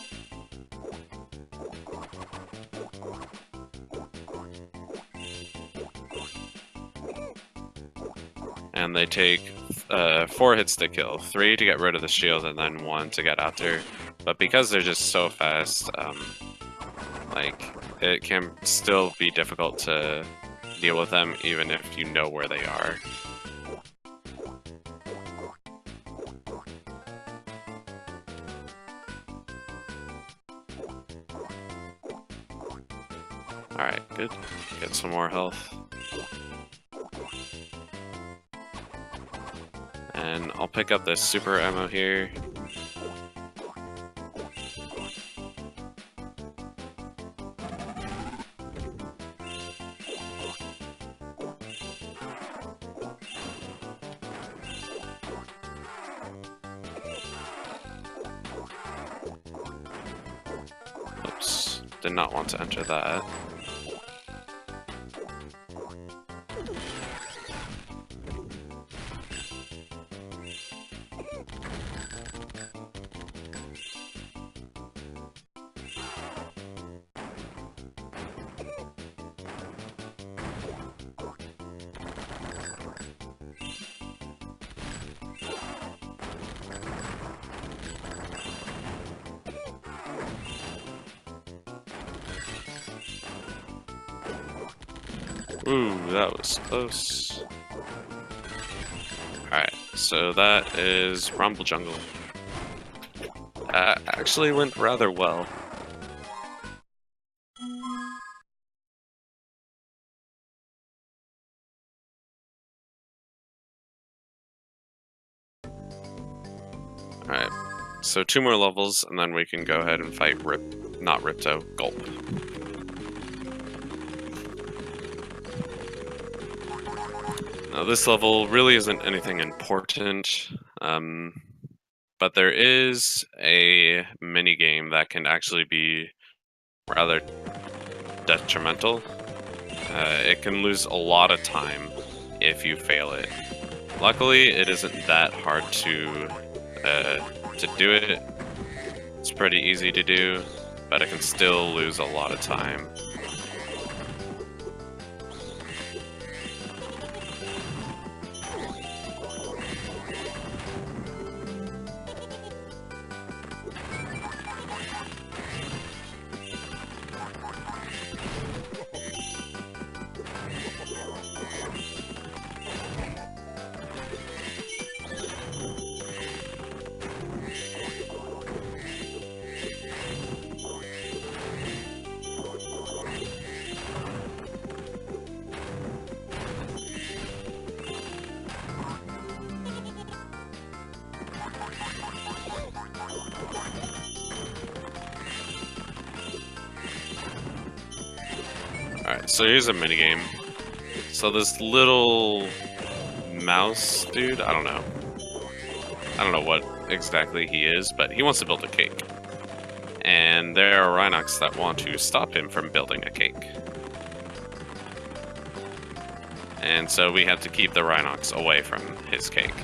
And they take 4 hits to kill, 3 to get rid of the shield, and then 1 to get out there. But because they're just so fast, like, it can still be difficult to deal with them even if you know where they are. Alright, good. Get some more health. And I'll pick up this super ammo here. Oops, did not want to enter that. Ooh, that was close. Alright, so that is Rumble Jungle. Actually went rather well. Alright, so 2 more levels, and then we can go ahead and fight Gulp. Now, this level really isn't anything important, but there is a mini game that can actually be rather detrimental. It can lose a lot of time if you fail it. Luckily, it isn't that hard to do it. It's pretty easy to do, but it can still lose a lot of time. Alright, so here's a minigame. So this little mouse dude, I don't know what exactly he is, but he wants to build a cake. And there are Rhinox that want to stop him from building a cake. And so we have to keep the Rhinox away from his cake.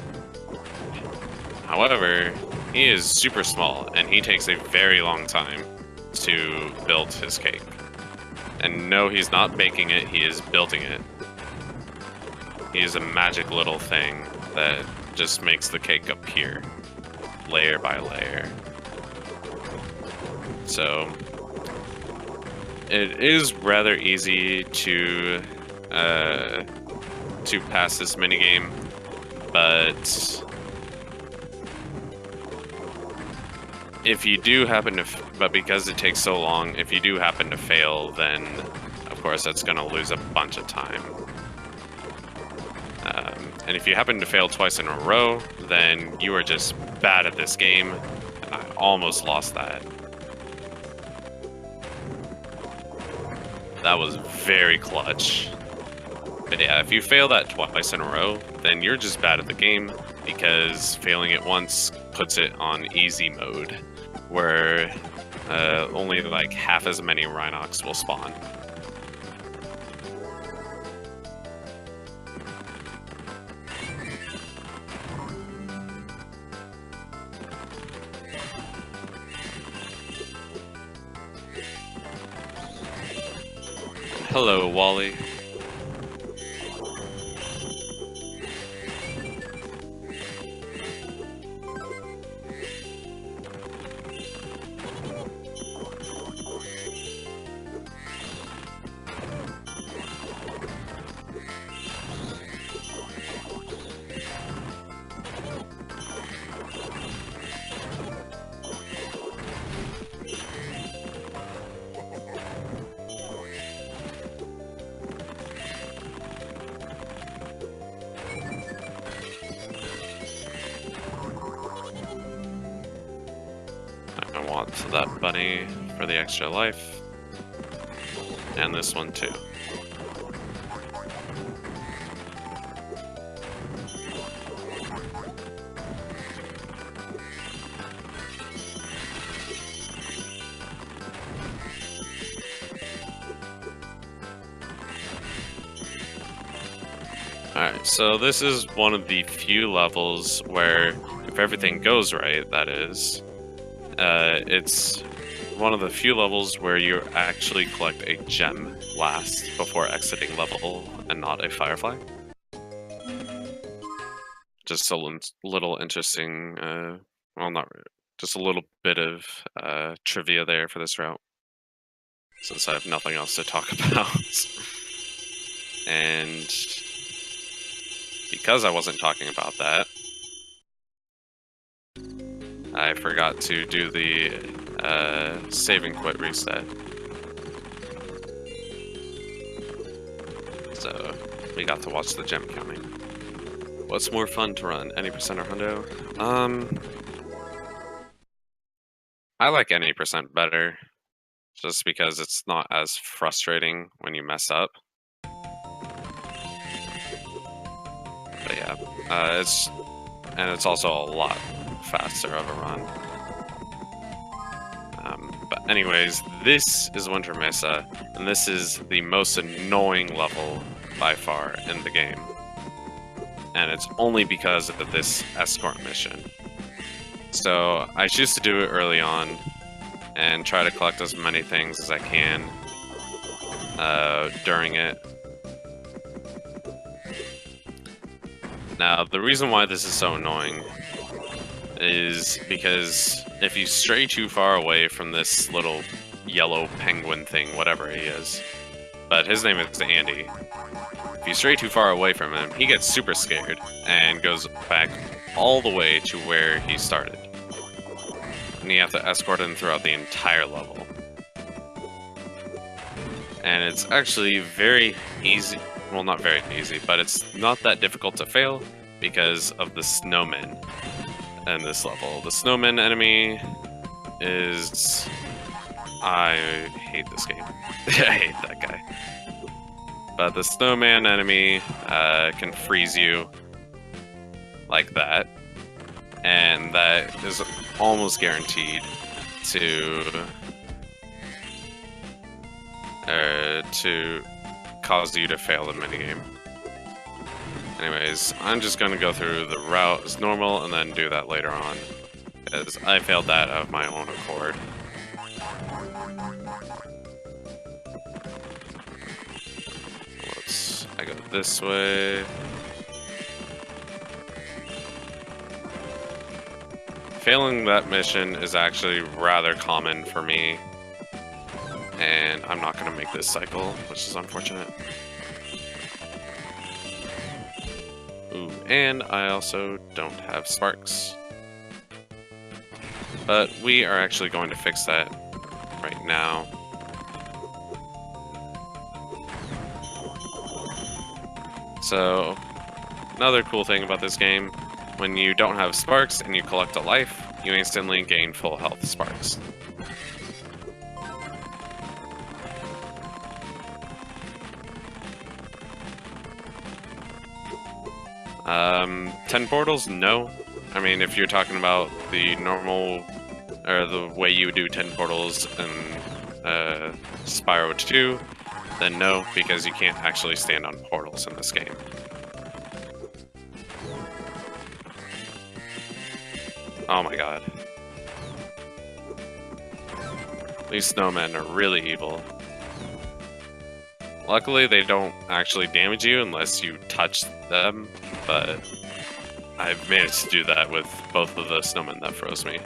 However, he is super small, and he takes a very long time to build his cake. And no, he's not baking it, he is building it. He is a magic little thing that just makes the cake appear, layer by layer. So, it is rather easy to pass this minigame, but if you do happen to, but because it takes so long, if you do happen to fail, then of course that's going to lose a bunch of time. And if you happen to fail twice in a row, then you are just bad at this game. And I almost lost that. That was very clutch. But yeah, if you fail that twice in a row, then you're just bad at the game, because failing it once puts it on easy mode, where only like half as many Rhinox will spawn. Hello, Wally. I want that bunny for the extra life. And this one too. Alright, so this is one of the few levels where, if everything goes right, that is, it's one of the few levels where you actually collect a gem last before exiting level and not a firefly. Just a little interesting, well, not really, just a little bit of trivia there for this route, since I have nothing else to talk about. And because I wasn't talking about that, I forgot to do the save and quit reset. So we got to watch the gem counting. What's more fun to run, any percent or hundo? I like any percent better, just because it's not as frustrating when you mess up. Yeah, it's also a lot faster of a run. But anyways, this is Winter Mesa, and this is the most annoying level by far in the game. And it's only because of this escort mission. So I choose to do it early on and try to collect as many things as I can during it. Now, the reason why this is so annoying is because if you stray too far away from this little yellow penguin thing, whatever he is, but his name is Andy. If you stray too far away from him, he gets super scared and goes back all the way to where he started. And you have to escort him throughout the entire level. And it's actually very easy. Well, not very easy, but it's not that difficult to fail because of the snowmen in this level. The snowman enemy is... I hate this game. I hate that guy. But the snowman enemy can freeze you like that. And that is almost guaranteed to cause you to fail the minigame. Anyways, I'm just going to go through the route as normal and then do that later on, because I failed that of my own accord. I go this way. Failing that mission is actually rather common for me. And I'm not going to make this cycle, which is unfortunate. Ooh, and I also don't have sparks. But we are actually going to fix that right now. So, another cool thing about this game, when you don't have sparks and you collect a life, you instantly gain full health sparks. Um, 10 portals? No. I mean, if you're talking about the normal, or the way you would do 10 portals in Spyro 2, then no, because you can't actually stand on portals in this game. Oh my god. These snowmen are really evil. Luckily, they don't actually damage you unless you touch them, but I've managed to do that with both of the snowmen that froze me.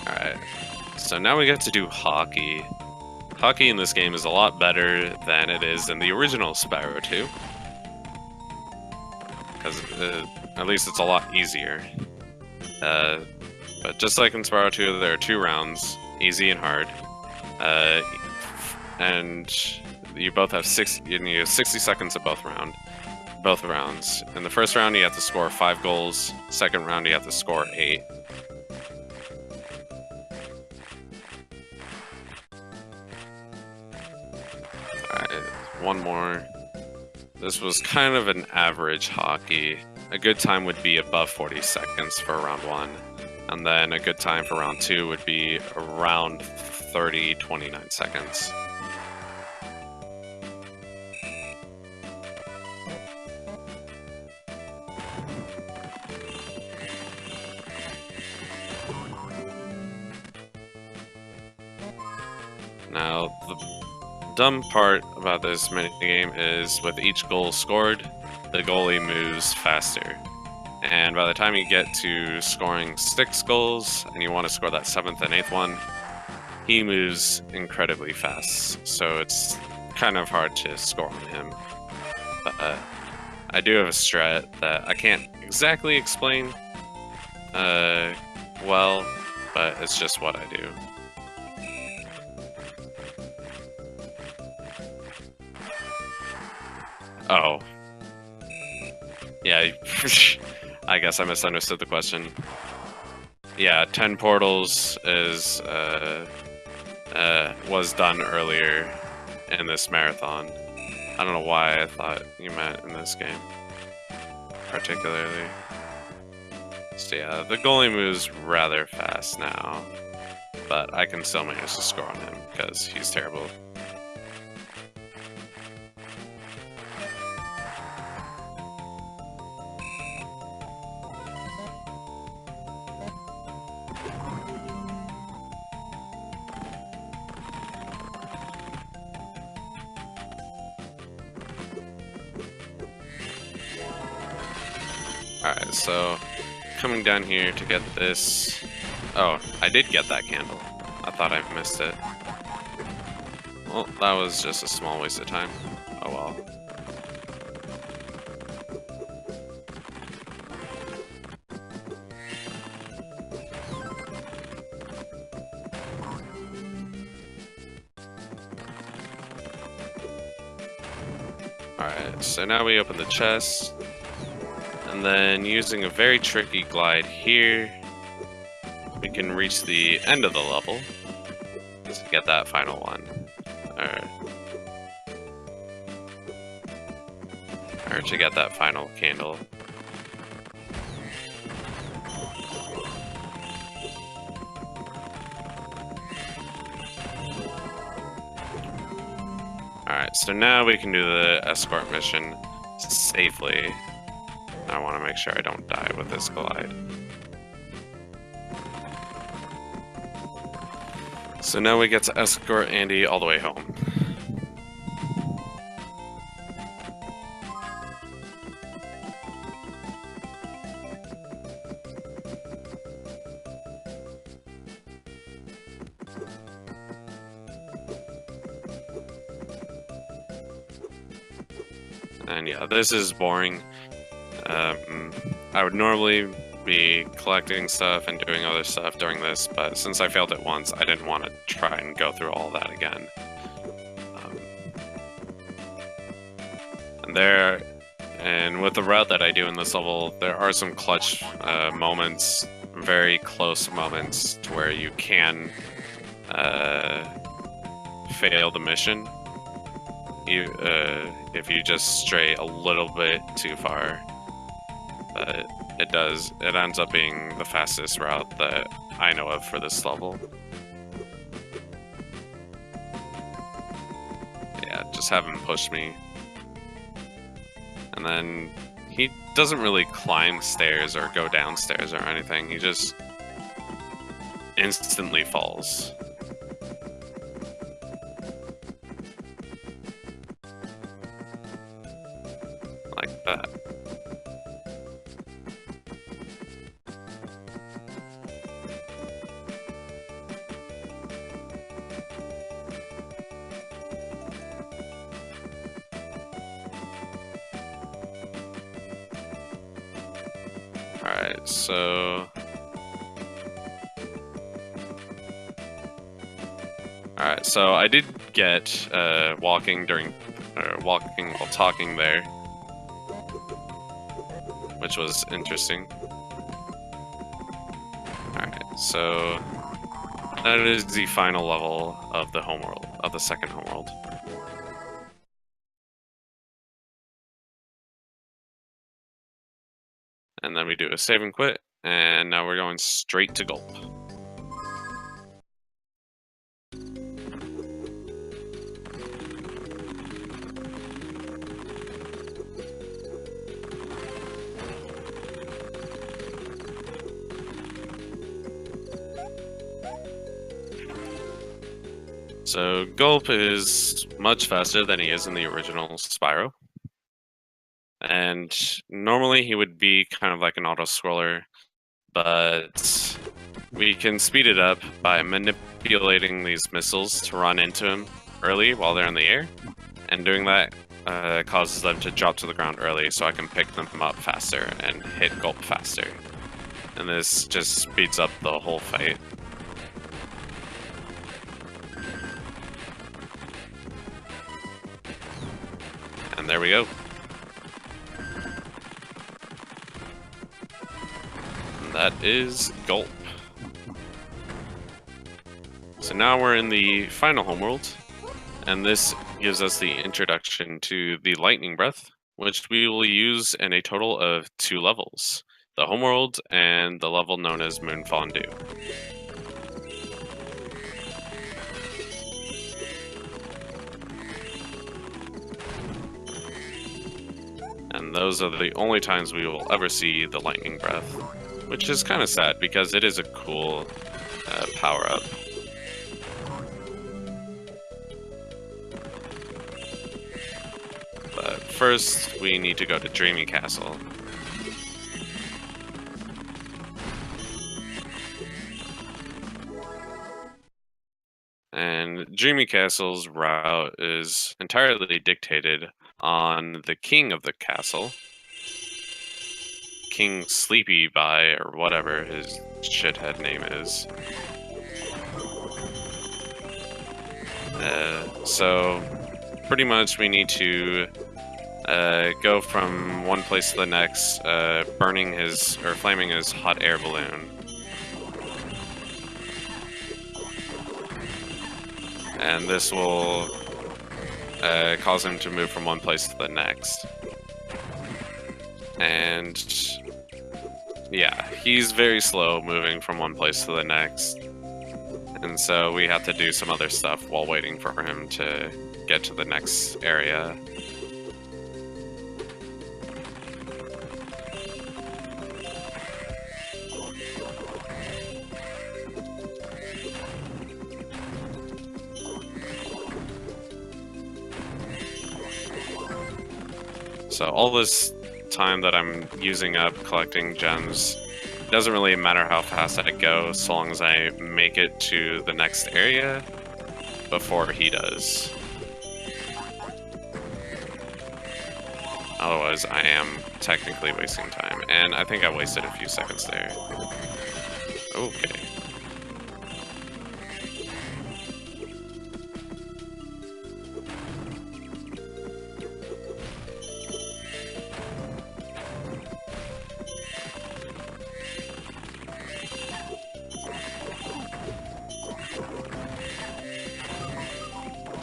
Alright, so now we get to do hockey. Hockey in this game is a lot better than it is in the original Spyro 2. Because at least it's a lot easier. But just like in Spyro 2, there are 2 rounds, easy and hard. And you both have 60 seconds of both rounds. In the first round, you have to score 5 goals. Second round, you have to score 8. Alright, one more. This was kind of an average hockey. A good time would be above 40 seconds for round 1. And then a good time for round 2 would be around 29 seconds. Now, the dumb part about this minigame is with each goal scored, the goalie moves faster. And by the time you get to scoring 6 goals, and you want to score that 7th and 8th one, he moves incredibly fast. So it's kind of hard to score on him. But I do have a strat that I can't exactly explain well, but it's just what I do. Oh. Yeah, I guess I misunderstood the question. Yeah, 10 portals is was done earlier in this marathon. I don't know why I thought you meant in this game, particularly. So yeah, the goalie moves rather fast now, but I can still manage to score on him because he's terrible. Alright, so coming down here to get this. Oh, I did get that candle. I thought I missed it. Well, that was just a small waste of time. Oh well. Alright, so now we open the chest. And then using a very tricky glide here, we can reach the end of the level to get that final one. Or to get that final candle. Alright, so now we can do the escort mission safely. I want to make sure I don't die with this glide. So now we get to escort Andy all the way home. And yeah, this is boring. I would normally be collecting stuff and doing other stuff during this, but since I failed it once, I didn't want to try and go through all that again. And with the route that I do in this level, there are some clutch moments, very close moments, to where you can fail the mission. If you just stray a little bit too far. But it ends up being the fastest route that I know of for this level. Yeah, just have him push me. And then he doesn't really climb stairs or go downstairs or anything, he just instantly falls. Like that. Alright, so... Alright, so I did get walking while talking there, which was interesting. Alright, so that is the final level of the homeworld, of the second homeworld. And then we do a save and quit, and now we're going straight to Gulp. So Gulp is much faster than he is in the original Spyro. And normally he would be kind of like an auto-scroller, but we can speed it up by manipulating these missiles to run into him early while they're in the air. And doing that causes them to drop to the ground early, so I can pick them up faster and hit Gulp faster. And this just speeds up the whole fight. And there we go. And that is Gulp. So now we're in the final homeworld, and this gives us the introduction to the lightning breath, which we will use in a total of 2 levels, the homeworld and the level known as Moon Fondue. And those are the only times we will ever see the lightning breath, which is kind of sad because it is a cool power-up. But first, we need to go to Dreamy Castle. And Dreamy Castle's route is entirely dictated on the king of the castle, King Sleepy By, or whatever his shithead name is. So pretty much we need to go from one place to the next, burning his, or flaming his hot air balloon. And this will cause him to move from one place to the next. And yeah, he's very slow moving from one place to the next. And so we have to do some other stuff while waiting for him to get to the next area. So all this time that I'm using up collecting gems, doesn't really matter how fast I go, so long as I make it to the next area before he does. Otherwise, I am technically wasting time, and I think I wasted a few seconds there. Okay.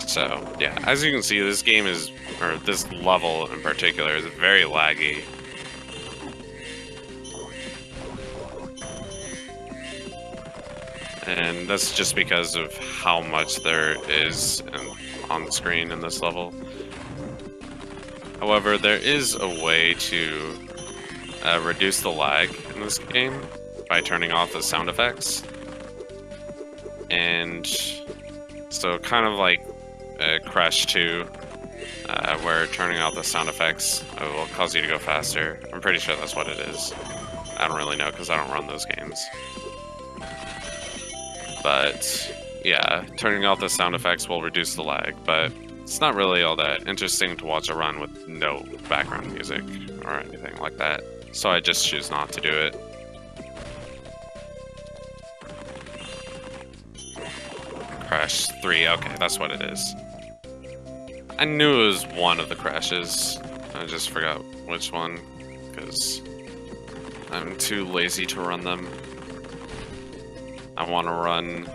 So, yeah, as you can see, this game is, or this level in particular, is very laggy. And that's just because of how much there is on the screen in this level. However, there is a way to reduce the lag in this game by turning off the sound effects. And so kind of like Crash 2, where turning out the sound effects will cause you to go faster. I'm pretty sure that's what it is. I don't really know because I don't run those games. But yeah, turning off the sound effects will reduce the lag, but it's not really all that interesting to watch a run with no background music or anything like that. So I just choose not to do it. Crash 3, okay, that's what it is. I knew it was one of the crashes. I just forgot which one, because I'm too lazy to run them. I want to run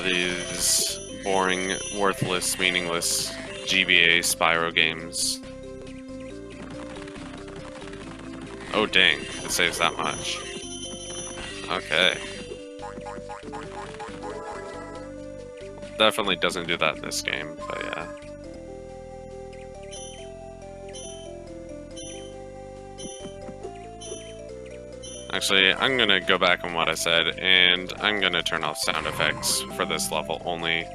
these boring, worthless, meaningless GBA Spyro games. Oh dang, it saves that much. Okay. Definitely doesn't do that in this game, but yeah. Actually, I'm gonna go back on what I said, and I'm gonna turn off sound effects for this level only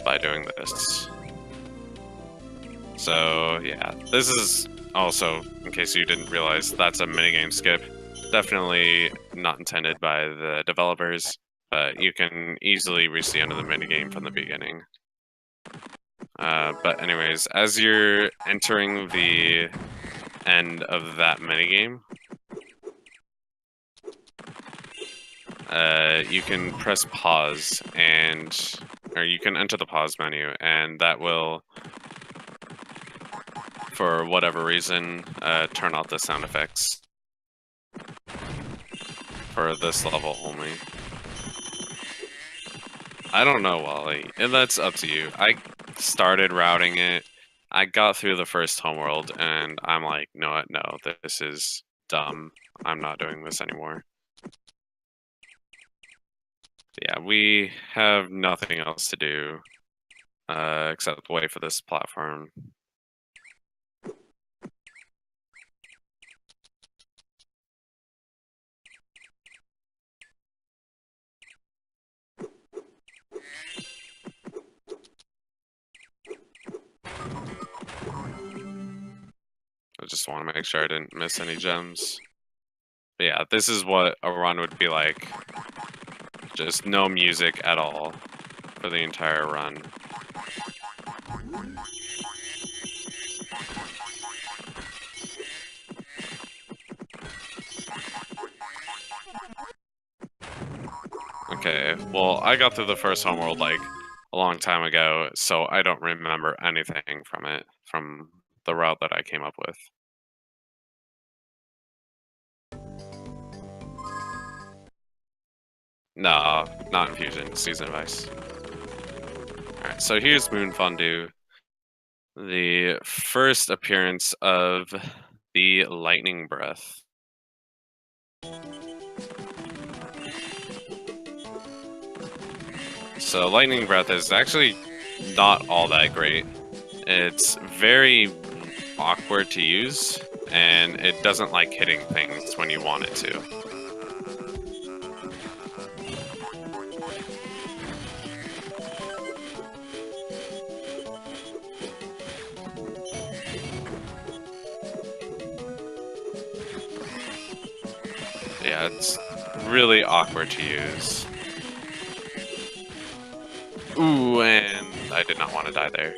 by doing this. So, yeah, this is also, in case you didn't realize, that's a minigame skip. Definitely not intended by the developers, but you can easily reach the end of the minigame from the beginning. But anyways, as you're entering the end of that minigame, you can press pause or you can enter the pause menu, and that will, for whatever reason, turn off the sound effects for this level only. I don't know, Wally, and that's up to you. I started routing it. I got through the first homeworld, and I'm like, no, this is dumb. I'm not doing this anymore. Yeah, we have nothing else to do except wait for this platform. I just want to make sure I didn't miss any gems. But yeah, this is what a run would be like. Just no music at all for the entire run. Okay, well, I got through the first homeworld like a long time ago, so I don't remember anything from it, from the route that I came up with. No, not Infusion, Season of Ice. Alright, so here's Moon Fondue. The first appearance of the Lightning Breath. So Lightning Breath is actually not all that great. It's very awkward to use, and it doesn't like hitting things when you want it to. Yeah, it's really awkward to use. Ooh, and I did not want to die there.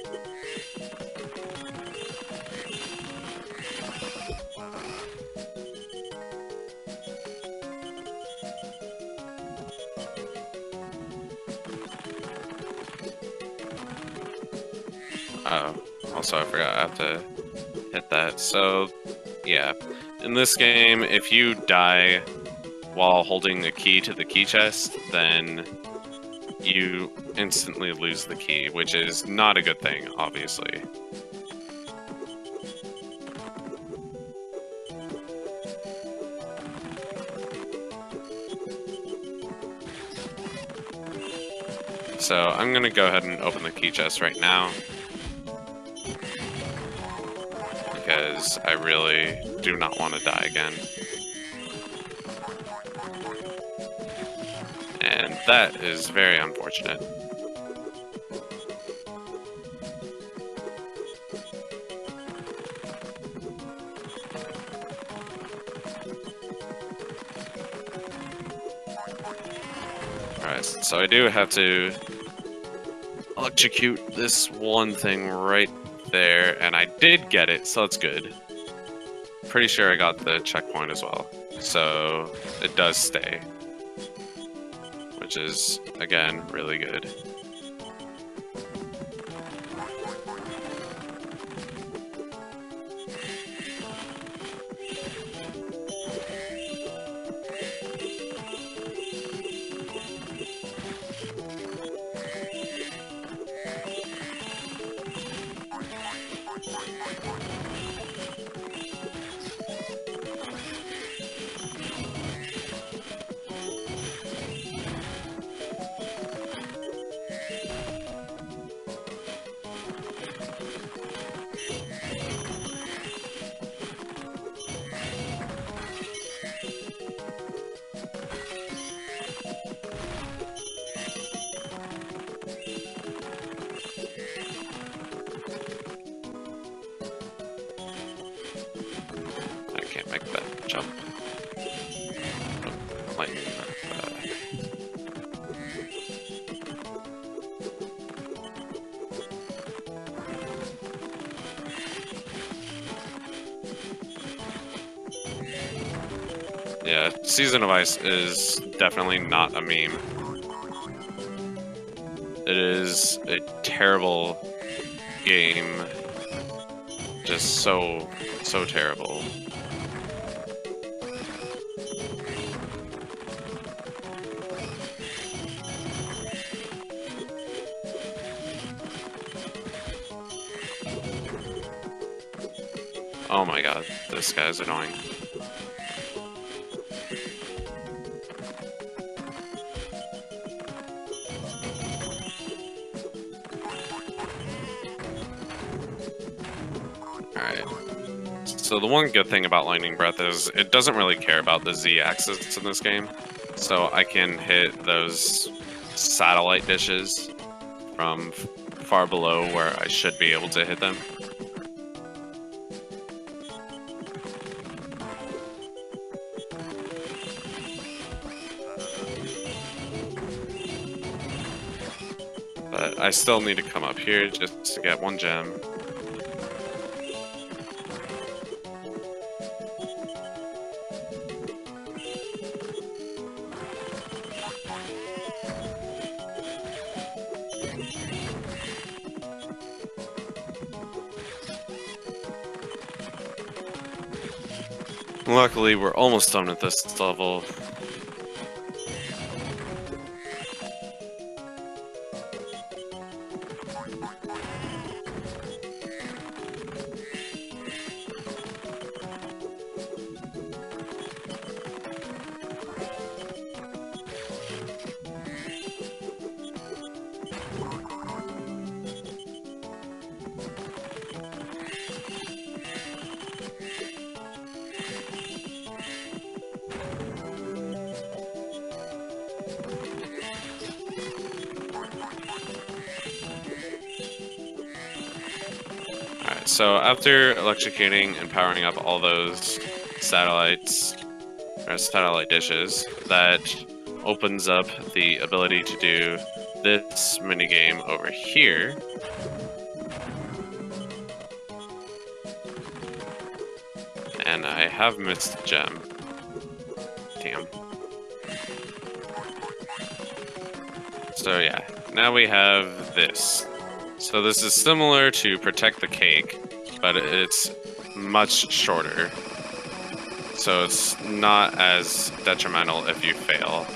Oh, also I forgot I have to hit that. So, yeah. In this game, if you die while holding the key to the key chest, then you instantly lose the key, which is not a good thing, obviously. So I'm gonna go ahead and open the key chest right now, because I really do not want to die again. And that is very unfortunate. Alright, so I do have to electrocute this one thing right there, and I did get it, so that's good. Pretty sure I got the checkpoint as well, so it does stay, which is, again, really good. I can't make that jump. Oh, lightning. Yeah, Season of Ice is definitely not a meme. It is a terrible game. Just so terrible. Oh my god, this guy's annoying. Alright. So the one good thing about Lightning Breath is it doesn't really care about the Z-axis in this game. So I can hit those satellite dishes from far below where I should be able to hit them. But I still need to come up here just to get one gem. Luckily, we're almost done with this level. So after electrocuting and powering up all those satellites, or satellite dishes, that opens up the ability to do this minigame over here. And I have missed a gem. Damn. So yeah, now we have this. So this is similar to Protect the Cake, but it's much shorter. So it's not as detrimental if you fail.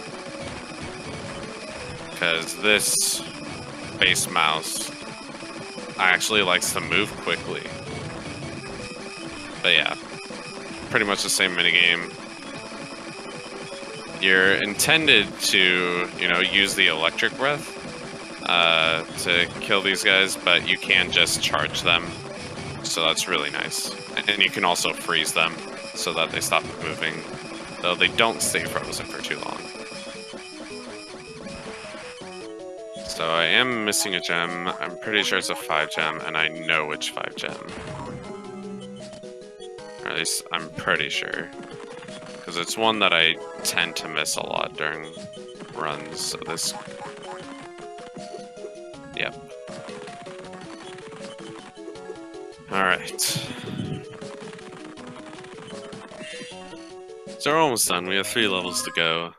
Because this base mouse actually likes to move quickly. But yeah, pretty much the same minigame. You're intended to, use the electric breath to kill these guys, but you can just charge them, so that's really nice. And you can also freeze them so that they stop moving, though they don't stay frozen for too long. So I am missing a gem. I'm pretty sure it's a 5-gem, and I know which 5-gem. Or at least I'm pretty sure, because it's one that I tend to miss a lot during runs of this. Yep. Alright. So we're almost done. We have 3 levels to go.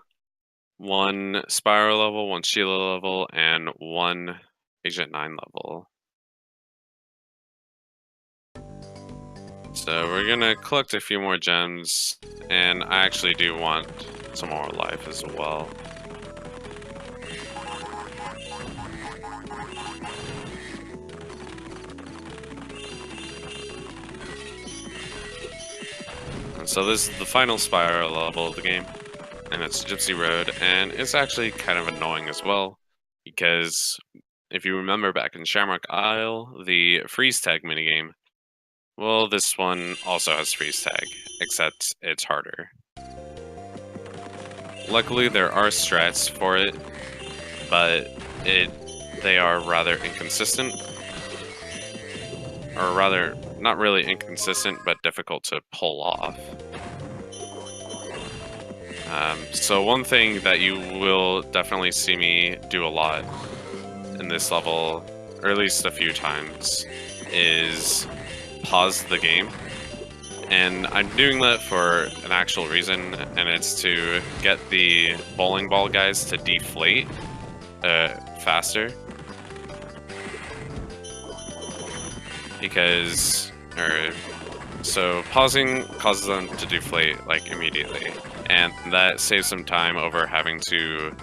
1 Spyro level, 1 Sheila level, and 1 Agent 9 level. So we're gonna collect a few more gems, and I actually do want some more life as well. So this is the final Spyro level of the game, and it's Gypsy Road, and it's actually kind of annoying as well, because if you remember back in Shamrock Isle, the freeze tag minigame, well, this one also has freeze tag, except it's harder. Luckily, there are strats for it, but they are rather inconsistent, or rather, not really inconsistent, but difficult to pull off. So one thing that you will definitely see me do a lot in this level, or at least a few times, is pause the game. And I'm doing that for an actual reason, and it's to get the bowling ball guys to deflate faster. So pausing causes them to deflate like immediately, and that saves some time over having to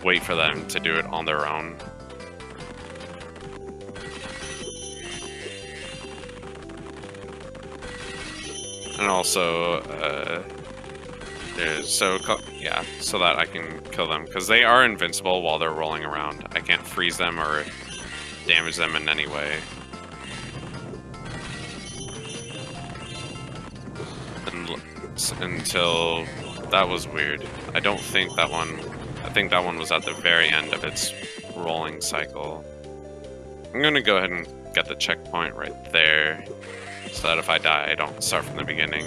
wait for them to do it on their own. And also, so that I can kill them, because they are invincible while they're rolling around. I can't freeze them or damage them in any way. Until that was weird. I think that one was at the very end of its rolling cycle. I'm gonna go ahead and get the checkpoint right there, so that if I die, I don't start from the beginning.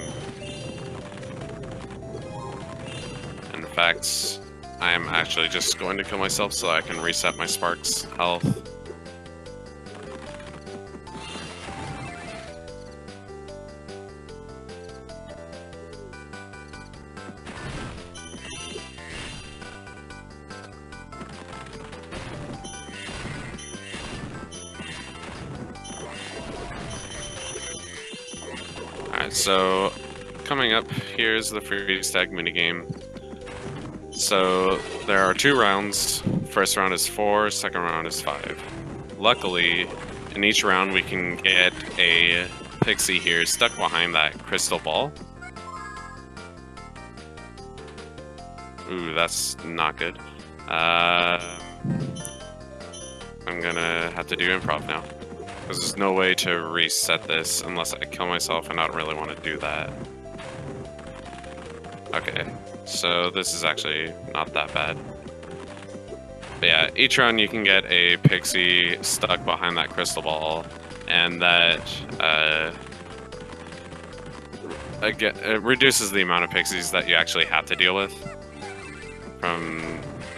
In fact, I am actually just going to kill myself so I can reset my Spark's health. Alright, so coming up, here's the freeze tag minigame. So there are 2 rounds. First round is 4, second round is 5. Luckily, in each round we can get a pixie here stuck behind that crystal ball. Ooh, that's not good. I'm gonna have to do improv now, because there's no way to reset this unless I kill myself, and I don't really want to do that. Okay, so this is actually not that bad. But yeah, each round you can get a pixie stuck behind that crystal ball, and that again, it reduces the amount of pixies that you actually have to deal with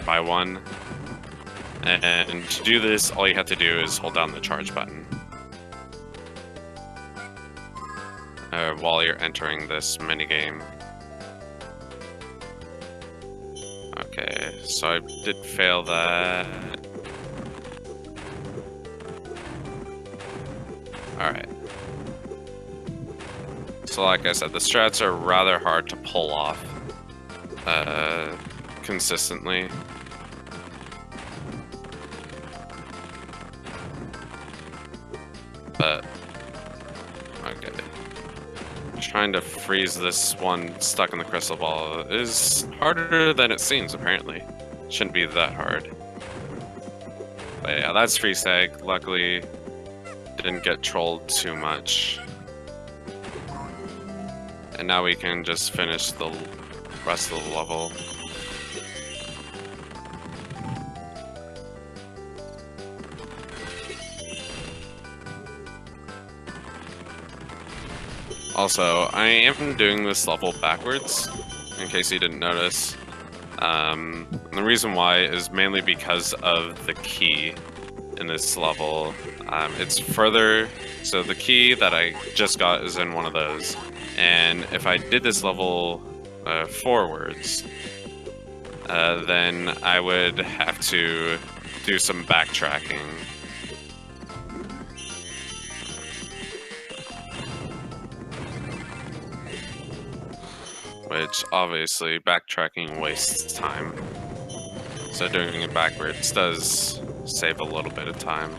by 1. And to do this, all you have to do is hold down the charge button while you're entering this minigame. Okay, so I did fail that. Alright. So like I said, the strats are rather hard to pull off consistently. But, okay. Trying to freeze this one stuck in the crystal ball is harder than it seems, apparently. Shouldn't be that hard. But yeah, that's freeze tag. Luckily, didn't get trolled too much. And now we can just finish the rest of the level. Also, I am doing this level backwards, in case you didn't notice. And the reason why is mainly because of the key in this level. It's further, so the key that I just got is in one of those. And if I did this level forwards, then I would have to do some backtracking. Which obviously backtracking wastes time. So doing it backwards does save a little bit of time.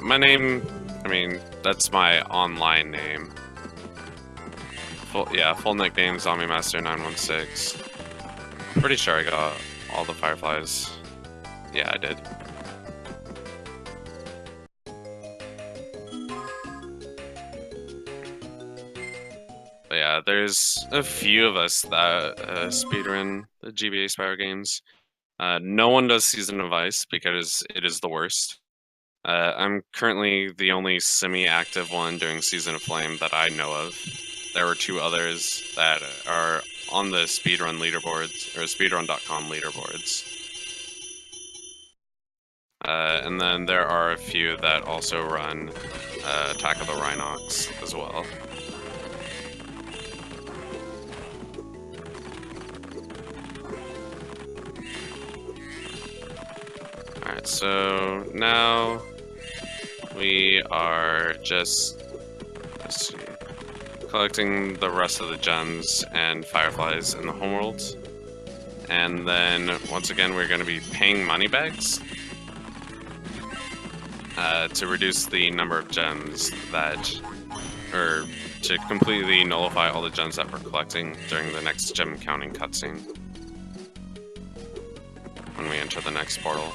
My name, I mean, that's my online name. Full nickname Zombiemaster916. Pretty sure I got all the fireflies. Yeah, I did. But yeah, there's a few of us that speedrun the GBA Spyro games. No one does Season of Ice because it is the worst. I'm currently the only semi-active one doing Season of Flame that I know of. There were 2 others that are on the speedrun leaderboards, or speedrun.com leaderboards. And then there are a few that also run Attack of the Rhinox as well. Alright, so now we are just Let's see. Collecting the rest of the gems and fireflies in the homeworld. And then, once again, we're going to be paying money bags to reduce the number of gems that, or to completely nullify all the gems that we're collecting during the next gem counting cutscene when we enter the next portal.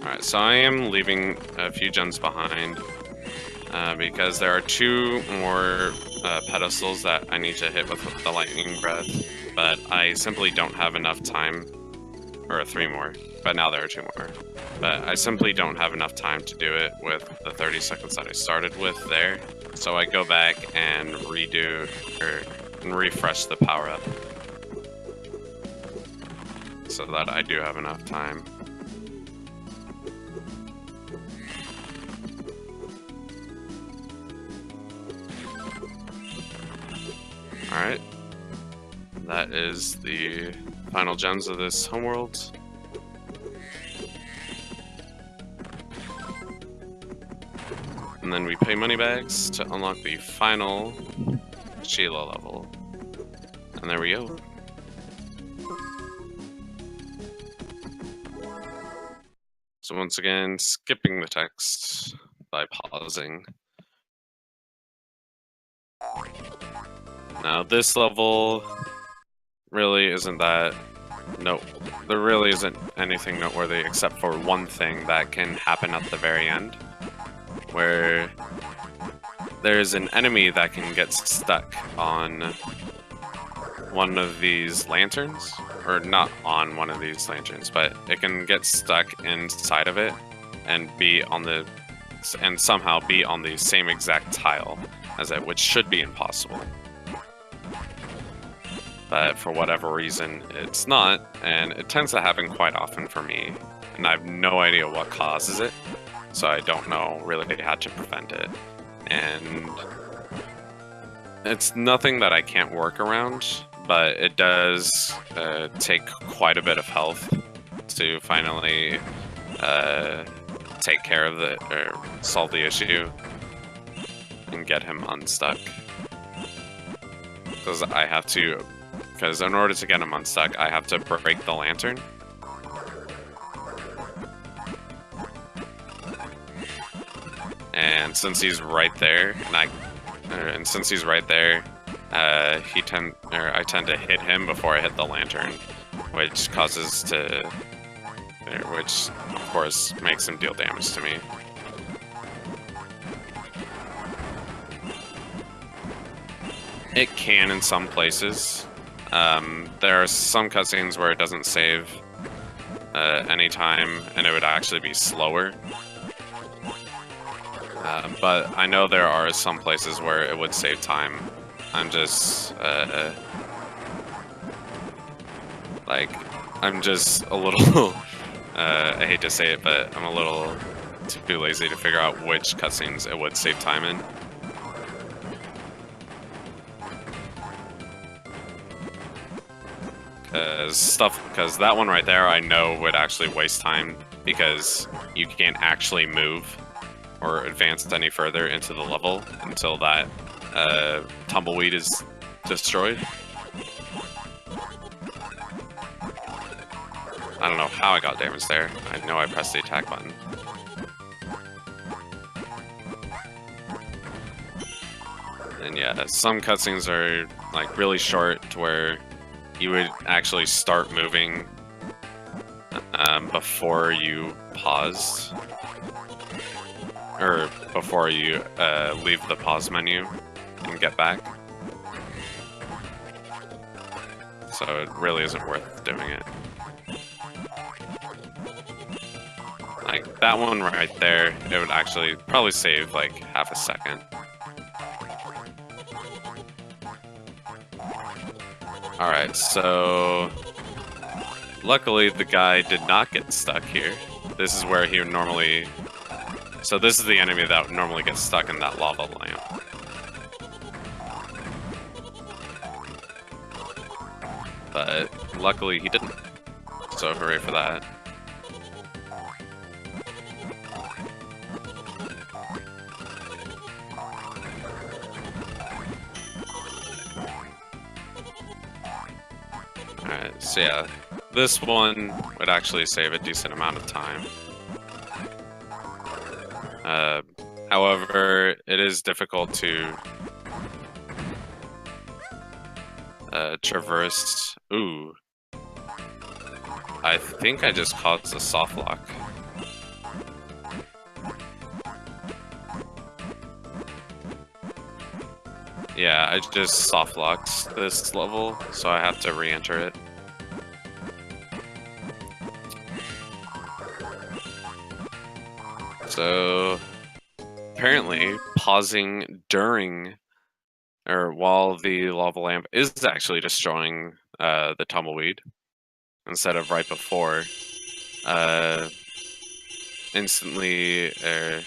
Alright, so I am leaving a few gems behind because there are 2 more pedestals that I need to hit with the lightning breath, but I simply don't have enough time, or 3 more, but now there are 2 more. But I simply don't have enough time to do it with the 30 seconds that I started with there, so I go back and redo, and refresh the power-up, so that I do have enough time. Alright, that is the final gems of this homeworld. And then we pay money bags to unlock the final Sheila level. And there we go. So once again, skipping the text by pausing. Now this level really isn't that, nope, there really isn't anything noteworthy except for one thing that can happen at the very end, where there's an enemy that can get stuck on one of these lanterns, or not on one of these lanterns, but it can get stuck inside of it and somehow be on the same exact tile as it, which should be impossible. But for whatever reason, it's not, and it tends to happen quite often for me, and I have no idea what causes it, so I don't know really how to prevent it. And it's nothing that I can't work around, but it does take quite a bit of health to finally take care of it, or solve the issue, and get him unstuck. Because in order to get him unstuck, I have to break the lantern. And since he's right there, I tend to hit him before I hit the lantern, which of course makes him deal damage to me. It can in some places. There are some cutscenes where it doesn't save any time, and it would actually be slower. But I know there are some places where it would save time. I'm just a little, I hate to say it, but I'm a little too lazy to figure out which cutscenes it would save time in. Because that one right there I know would actually waste time, because you can't actually move or advance any further into the level until that tumbleweed is destroyed. I don't know how I got damage there. I know I pressed the attack button. And yeah, some cutscenes are like really short to where you would actually start moving before you paused, or before you leave the pause menu and get back. So it really isn't worth doing it. Like that one right there, it would actually probably save like half a second. Alright, so luckily the guy did not get stuck here. This is where he would normally So this is the enemy that normally gets stuck in that lava lamp. But luckily he didn't. So hooray for that. Alright, so yeah, this one would actually save a decent amount of time. However, it is difficult to traverse. Ooh. I think I just caused a soft lock. Yeah, I just soft locked this level, so I have to re-enter it. So apparently pausing during or while the lava lamp is actually destroying the tumbleweed instead of right before, instantly or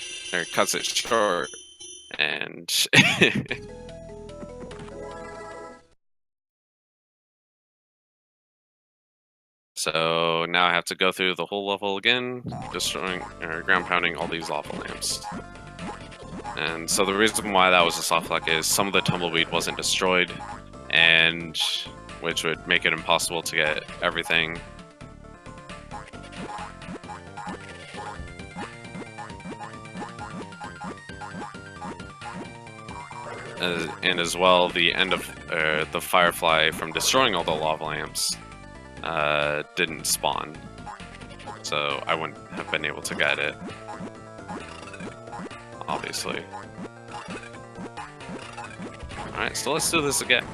cuts it short, and so now I have to go through the whole level again, destroying or ground pounding all these lava lamps. And so the reason why that was a soft lock is some of the tumbleweed wasn't destroyed, and which would make it impossible to get everything. And as well, the end of the firefly from destroying all the lava lamps didn't spawn, so I wouldn't have been able to get it, obviously. Alright, so let's do this again.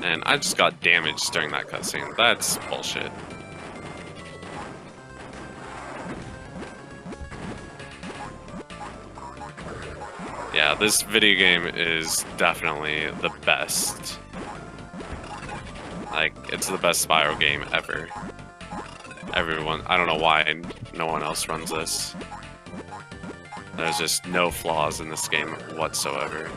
And I just got damaged during that cutscene. That's bullshit. Yeah, this video game is definitely the best. Like, it's the best Spyro game ever. Everyone, I don't know why no one else runs this. There's just no flaws in this game whatsoever.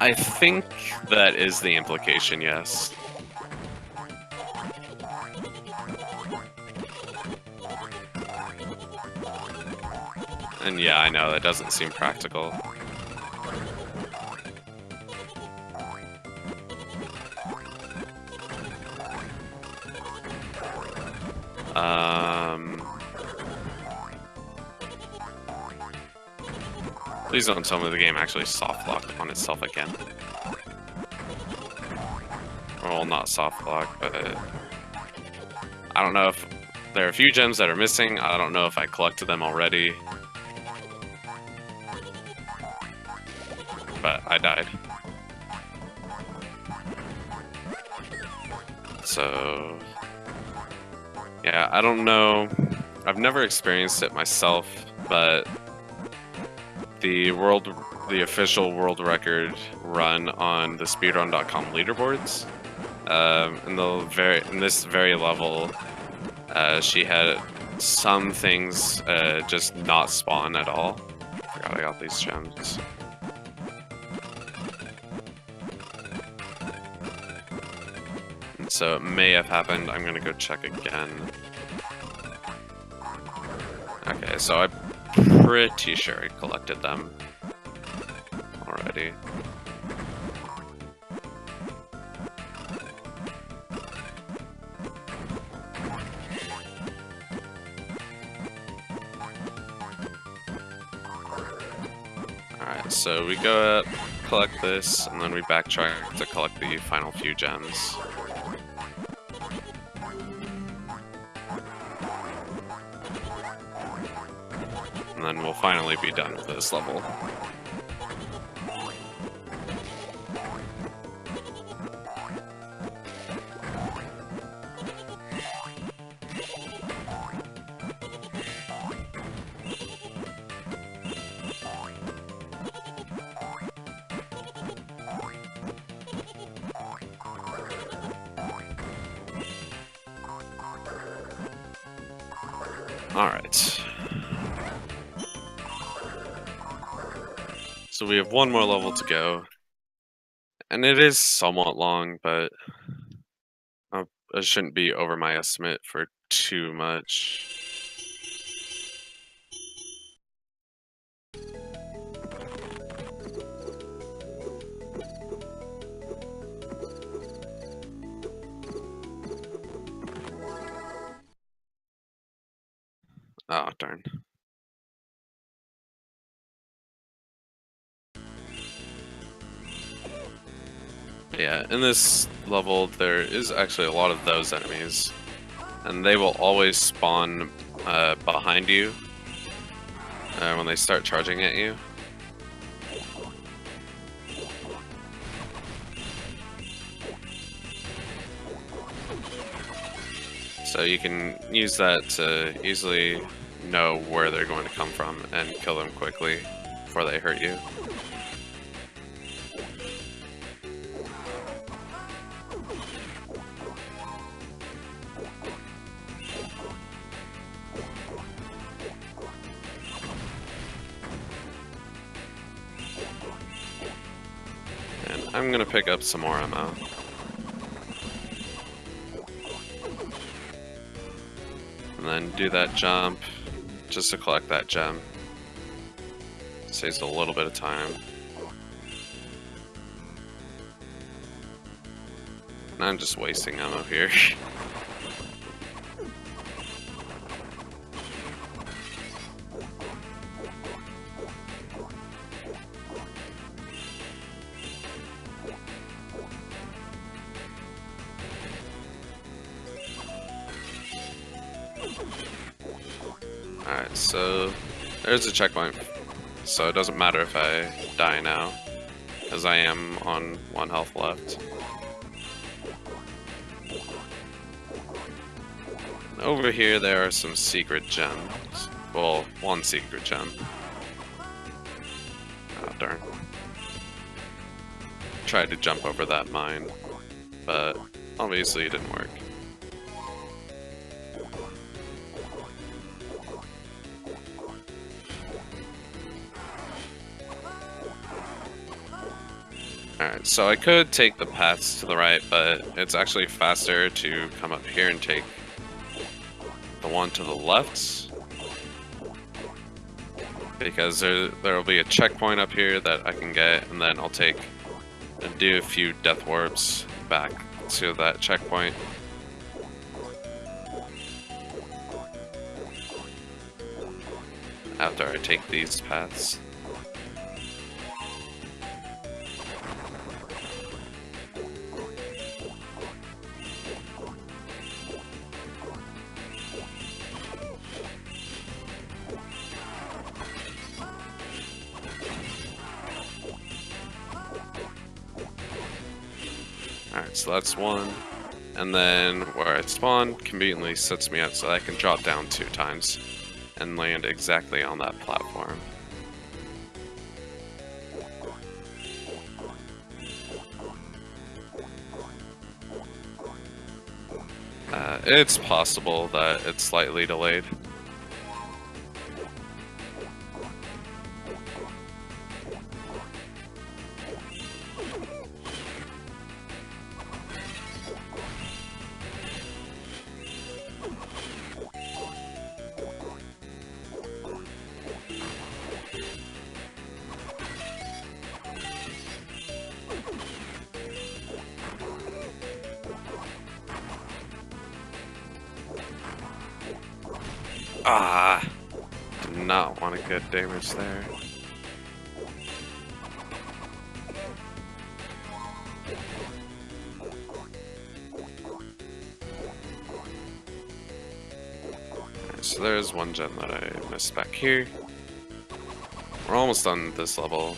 I think that is the implication, yes. And yeah, I know, that doesn't seem practical. Please don't tell me the game actually soft locked on itself again. Well, not soft lock, but I don't know if there are a few gems that are missing. I don't know if I collected them already. But I died. So yeah, I don't know. I've never experienced it myself, but the official world record run on the speedrun.com leaderboards, in this very level, she had some things just not spawn at all. Forgot I got these gems. And so it may have happened. I'm gonna go check again. Okay, so I'm pretty sure I collected them already. Alright, so we go up, collect this, and then we backtrack to collect the final few gems. and then we'll finally be done with this level. Alright. So we have one more level to go. And it is somewhat long, but I shouldn't be over my estimate for too much. Oh, darn. Yeah, in this level, there is actually a lot of those enemies. And they will always spawn behind you when they start charging at you. So you can use that to easily know where they're going to come from and kill them quickly before they hurt you. And I'm gonna pick up some more ammo. And then do that jump just to collect that gem. Saves a little bit of time. And I'm just wasting ammo here. Alright, so there's a checkpoint. So it doesn't matter if I die now, as I am on 1 health left. And over here there are some secret gems. Well, one secret gem. Oh, darn. Tried to jump over that mine, but obviously it didn't work. Alright, so I could take the paths to the right, but it's actually faster to come up here and take the one to the left. Because there will be a checkpoint up here that I can get, and then I'll take and do a few death warps back to that checkpoint. After I take these paths. Alright, so that's one. And then where I spawn conveniently sets me up so I can drop down 2 times and land exactly on that platform. It's possible that it's slightly delayed. Ah, did not want to get damage there. Alright, so there's one gem that I missed back here. We're almost done this level.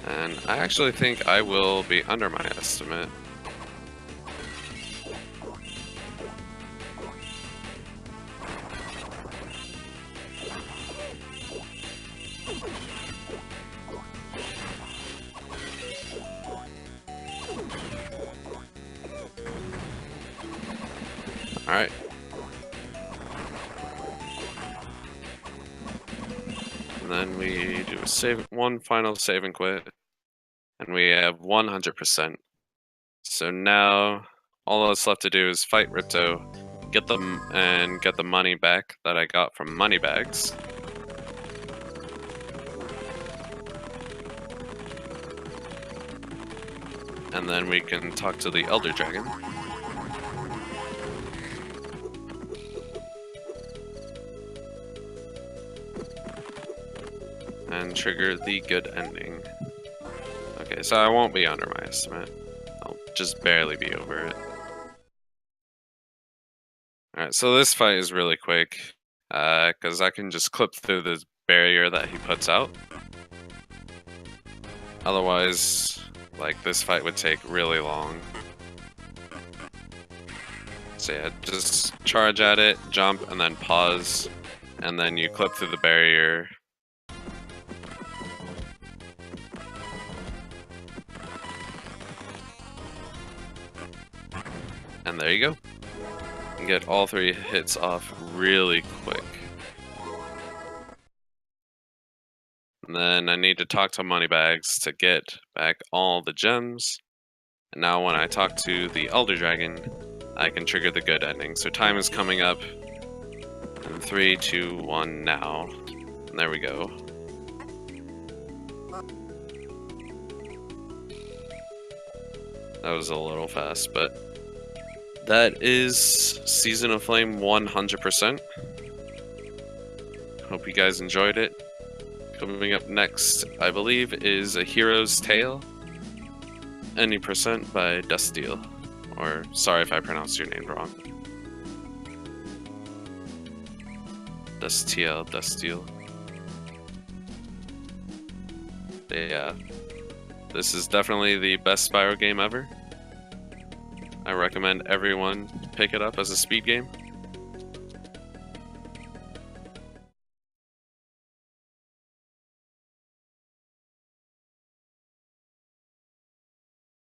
And I actually think I will be under my estimate. Alright. And then we do one final save and quit. And we have 100%. So now all that's left to do is fight Ripto, get the money back that I got from Moneybags. And then we can talk to the Elder Dragon. And trigger the good ending. Okay, so I won't be under my estimate. I'll just barely be over it. Alright, so this fight is really quick. Because I can just clip through this barrier that he puts out. Otherwise, like, this fight would take really long. So yeah, just charge at it, jump, and then pause. And then you clip through the barrier. And there you go. And get all 3 hits off really quick. And then I need to talk to Moneybags to get back all the gems. And now when I talk to the Elder Dragon, I can trigger the good ending. So time is coming up. And 3, 2, 1 now. And there we go. That was a little fast, but that is Season of Flame 100%. Hope you guys enjoyed it. Coming up next, I believe, is A Hero's Tale. Any percent by Dusteel. Or, sorry if I pronounced your name wrong. Dusteel. Yeah. This is definitely the best Spyro game ever. I recommend everyone pick it up as a speed game.